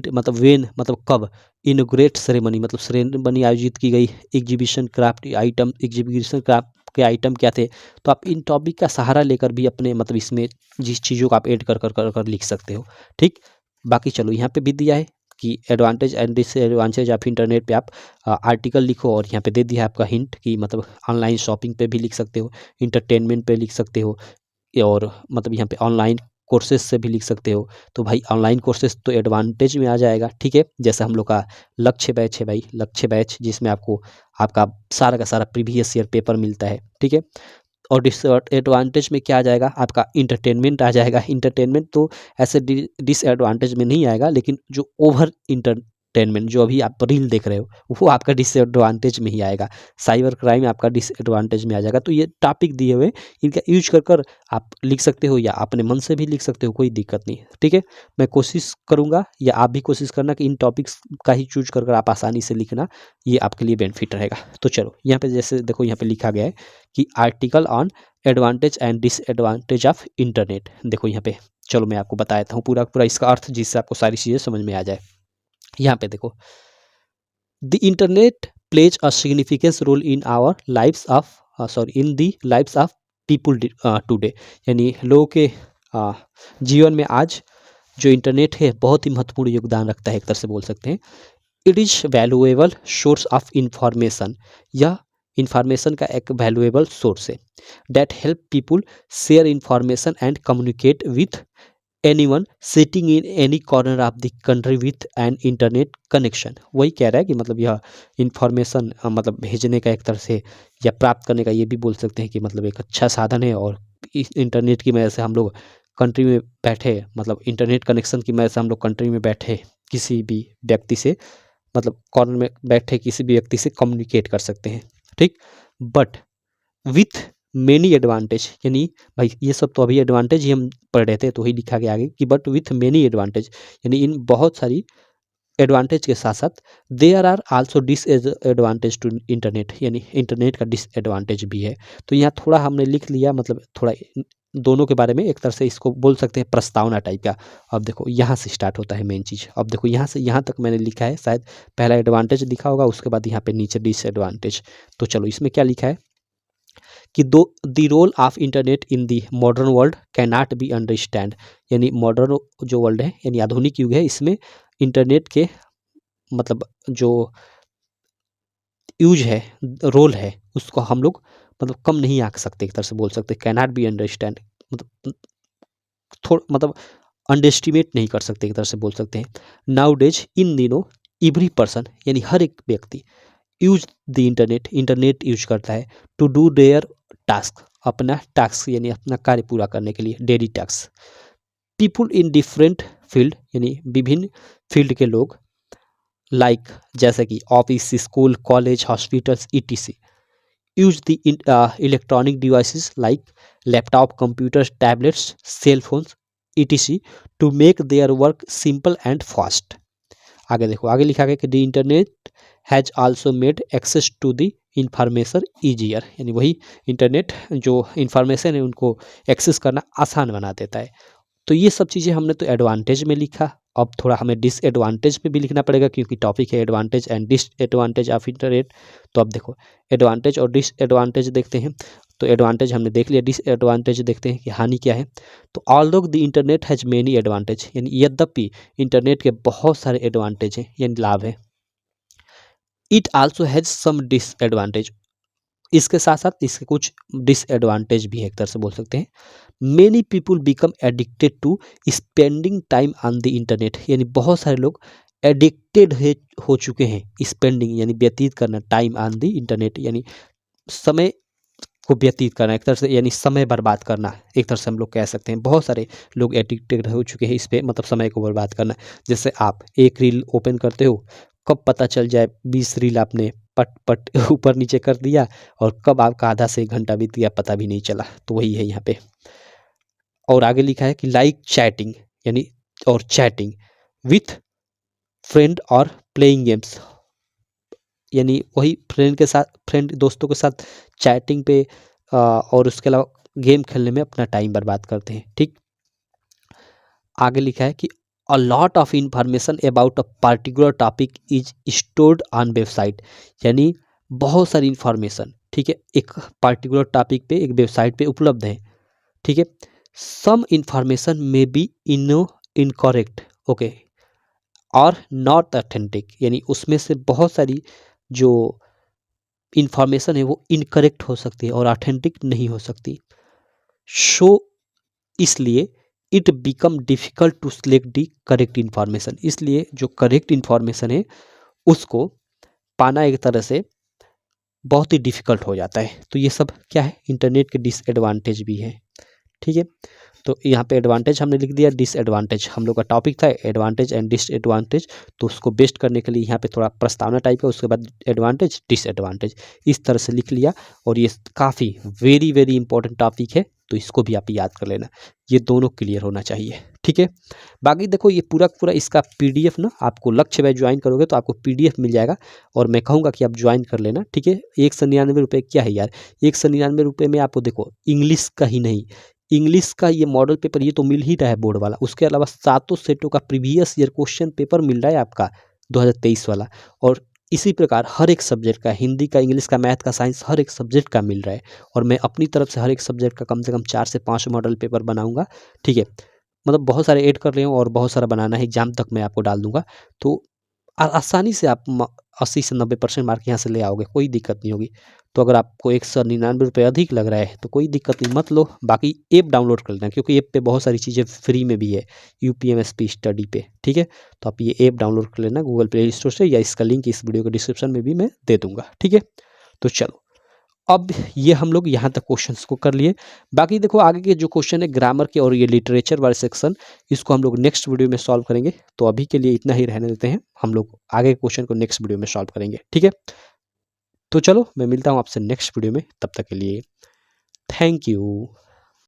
मतलब वेन मतलब कब, इनोग्रेट सेरेमनी मतलब सेरेमनी आयोजित की गई, exhibition craft item, exhibition craft के आइटम क्या थे। तो आप इन टॉपिक का सहारा लेकर भी अपने मतलब इसमें जिस चीज़ों को आप ऐड कर लिख सकते हो। ठीक, बाकी चलो यहाँ पे भी दिया है कि advantage and disadvantage of internet पे आप आर्टिकल लिखो, और यहाँ पे दे दिया है आपका हिंट कि मतलब ऑनलाइन शॉपिंग पे भी लिख सकते हो, इंटरटेनमेंट पे लिख सकते हो, और मतलब यहाँ पे ऑनलाइन कोर्सेज से भी लिख सकते हो। तो भाई ऑनलाइन कोर्सेज तो एडवांटेज में आ जाएगा। ठीक है, जैसे हम लोग का लक्ष्य बैच है भाई, लक्ष्य बैच जिसमें आपको आपका सारा का सारा प्रीवियस ईयर पेपर मिलता है। ठीक है, और डिसएडवांटेज में क्या आ जाएगा, आपका इंटरटेनमेंट आ जाएगा। इंटरटेनमेंट तो ऐसे डिसएडवांटेज में नहीं आएगा, लेकिन जो ओवर इंटरटेनमेंट जो अभी आप रील देख रहे हो वो आपका डिसएडवांटेज में ही आएगा। साइबर क्राइम आपका डिसएडवांटेज में आ जाएगा। तो ये टॉपिक दिए हुए इनका यूज कर आप लिख सकते हो, या अपने मन से भी लिख सकते हो, कोई दिक्कत नहीं। ठीक है, मैं कोशिश करूँगा या आप भी कोशिश करना कि इन टॉपिक्स का ही चूज कर आप आसानी से लिखना, ये आपके लिए बेनिफिट रहेगा। तो चलो यहाँ पे जैसे देखो यहाँ पे लिखा गया है कि article on advantage and disadvantage of internet. देखो यहाँ पे चलो मैं आपको बता देता हूँ पूरा पूरा इसका अर्थ, जिससे आपको सारी चीज़ें समझ में आ जाए। यहाँ पे देखो, the internet plays a significance role in our lifes of in the lifes of people today, यानी लोगों के जीवन में आज जो इंटरनेट है बहुत ही महत्वपूर्ण योगदान रखता है, एक तरह से बोल सकते हैं। It is valuable source of information, यह इंफॉर्मेशन का एक वैल्यूएबल सोर्स है। That help people share information and communicate with anyone sitting in any corner of the country with an internet connection. वही कह रहा है कि मतलब यह इंफॉर्मेशन मतलब भेजने का एक तरह से या प्राप्त करने का, ये भी बोल सकते हैं कि मतलब एक अच्छा साधन है। और इस इंटरनेट की वजह से हम लोग कंट्री में बैठे, मतलब इंटरनेट कनेक्शन की वजह से हम लोग कंट्री में बैठे किसी भी व्यक्ति से, मतलब कॉर्नर में बैठे किसी भी व्यक्ति से कम्युनिकेट कर सकते हैं। ठीक, बट विथ मेनी एडवांटेज, यानी भाई ये सब तो अभी एडवांटेज ही हम पढ़ रहे थे, तो ही लिखा गया आगे कि बट विथ मेनी एडवांटेज, यानी इन बहुत सारी एडवांटेज के साथ साथ there are also disadvantage to internet, यानी इंटरनेट का डिसएडवांटेज भी है। तो यहाँ थोड़ा हमने लिख लिया, मतलब थोड़ा दोनों के बारे में, एक तरह से इसको बोल सकते हैं प्रस्तावना टाइप का। अब देखो यहाँ से स्टार्ट होता है मेन चीज़। अब देखो यहाँ से यहाँ तक मैंने लिखा है, शायद पहला एडवांटेज लिखा होगा, उसके बाद यहाँ पे नीचे डिसएडवांटेज। तो चलो इसमें क्या लिखा है कि the role of internet in the modern world can not be understand, यानी मॉडर्न जो वर्ल्ड है यानी आधुनिक युग है, इसमें इंटरनेट के मतलब जो यूज है, रोल है, उसको हम लोग मतलब कम नहीं आंक सकते, एक तरह से बोल सकते, कैन नॉट बी अंडरस्टैंड, मतलब थोड़ा मतलब अंडरस्टिमेट नहीं कर सकते, एक तरह से बोल सकते हैं। नाउ डेज इन दिनों एवरी पर्सन, यानी हर एक व्यक्ति use the internet, internet use करता है टू डू देयर टास्क, अपना टास्क यानी अपना कार्य पूरा करने के लिए, daily task. People in different field, यानी विभिन्न फील्ड के लोग, लाइक जैसे कि office, school, college, hospitals etc, use the electronic devices like laptop, computers, tablets, cell phones etc to make their work simple and fast. आगे देखो, आगे लिखा गया कि the internet has also made access to the information easier, यानी वही internet जो information है उनको एक्सेस करना आसान बना देता है। तो ये सब चीज़ें हमने तो एडवांटेज में लिखा। अब थोड़ा हमें डिसएडवांटेज में भी लिखना पड़ेगा, क्योंकि टॉपिक है advantage and disadvantage of internet. तो अब देखो एडवांटेज और डिसएडवांटेज देखते हैं। तो एडवांटेज हमने देख लिया, डिसएडवांटेज देखते हैं कि हानि क्या है। तो although the internet has many advantage, यानी यद्यपि इंटरनेट के बहुत सारे एडवांटेज हैं यानी लाभ है। It also has some disadvantage, इसके साथ साथ इसके कुछ डिसएडवांटेज भी है, एक तरह से बोल सकते हैं। Many people become addicted to spending time on the internet, यानी बहुत सारे लोग एडिक्टेड हो चुके हैं, स्पेंडिंग यानी व्यतीत करना, टाइम ऑन द इंटरनेट यानी समय को व्यतीत करना, एक तरह से यानी समय बर्बाद करना, एक तरह से हम लोग कह सकते हैं। बहुत सारे लोग एडिक्टेड हो चुके हैं इस पे, मतलब समय को बर्बाद करना। जैसे आप एक रील ओपन करते हो, कब पता चल जाए 20 रील आपने पट पट ऊपर नीचे कर दिया, और कब आपका आधा से 1 घंटा बीत गया पता भी नहीं चला। तो वही है यहाँ पे। और आगे लिखा है कि लाइक चैटिंग, यानी और चैटिंग विथ फ्रेंड और प्लेइंग गेम्स, यानी वही फ्रेंड के साथ, फ्रेंड दोस्तों के साथ चैटिंग पे और उसके अलावा गेम खेलने में अपना टाइम बर्बाद करते हैं। ठीक, आगे लिखा है कि अ lot of information about a particular topic is stored on website, यानी बहुत सारी इंफॉर्मेशन, ठीक है, एक पर्टिकुलर टॉपिक पे एक वेबसाइट पे उपलब्ध है। ठीक है, some information may be incorrect, okay, और नॉट ऑथेंटिक, यानी उसमें से बहुत सारी जो इंफॉर्मेशन है वो इनकरेक्ट हो सकती है और ऑथेंटिक नहीं हो सकती। शो इसलिए it become difficult to select the correct information, इसलिए जो करेक्ट इन्फॉर्मेशन है उसको पाना एक तरह से बहुत ही डिफ़िकल्ट हो जाता है। तो ये सब क्या है, इंटरनेट के डिसएडवांटेज भी है। ठीक है, तो यहाँ पे एडवांटेज हमने लिख दिया, डिसएडवांटेज हम लोग का टॉपिक था एडवांटेज एंड डिसएडवांटेज, तो उसको बेस्ट करने के लिए यहाँ पे थोड़ा प्रस्तावना टाइप है, उसके बाद एडवांटेज डिसएडवांटेज इस तरह से लिख लिया। और ये काफ़ी वेरी वेरी इंपॉर्टेंट टॉपिक है, तो इसको भी आप याद कर लेना, ये दोनों क्लियर होना चाहिए। ठीक है, बाकी देखो ये पूरा पूरा इसका पीडीएफ ना आपको लक्ष्य में ज्वाइन करोगे तो आपको पीडीएफ मिल जाएगा, और मैं कहूँगा कि आप ज्वाइन कर लेना। ठीक है, 199 क्या है यार, 199 में आपको देखो इंग्लिश का ही नहीं, इंग्लिश का ये मॉडल पेपर ये तो मिल ही रहा है बोर्ड वाला, उसके अलावा 7 सेटों का प्रीवियस ईयर क्वेश्चन पेपर मिल रहा है आपका 2023 वाला, और इसी प्रकार हर एक सब्जेक्ट का, हिंदी का, इंग्लिश का, मैथ का, साइंस, हर एक सब्जेक्ट का मिल रहा है। और मैं अपनी तरफ से हर एक सब्जेक्ट का कम से कम 4 से 5 मॉडल पेपर बनाऊंगा। ठीक है, मतलब बहुत सारे ऐड कर रहे हूँ और बहुत सारा बनाना है, एग्जाम तक मैं आपको डाल दूंगा। तो आसानी से आप 80 से 90% मार्क यहाँ से ले आओगे, कोई दिक्कत नहीं होगी। तो अगर आपको 199 अधिक लग रहा है तो कोई दिक्कत नहीं, मत लो। बाकी ऐप डाउनलोड कर लेना, क्योंकि ऐप पे बहुत सारी चीज़ें फ्री में भी है, यूपीएमएसपी स्टडी पे। ठीक है, तो आप ये ऐप डाउनलोड कर लेना गूगल प्ले स्टोर से, या इसका लिंक इस वीडियो के डिस्क्रिप्शन में भी मैं दे दूंगा। ठीक है, तो चलो अब ये हम लोग यहाँ तक क्वेश्चंस को कर लिए। बाकी देखो आगे के जो क्वेश्चन है ग्रामर के और ये लिटरेचर वाले सेक्शन, इसको हम लोग नेक्स्ट वीडियो में सॉल्व करेंगे। तो अभी के लिए इतना ही रहने देते हैं, हम लोग आगे के क्वेश्चन को नेक्स्ट वीडियो में सॉल्व करेंगे। ठीक है, तो चलो मैं मिलता हूँ आपसे नेक्स्ट वीडियो में, तब तक के लिए थैंक यू।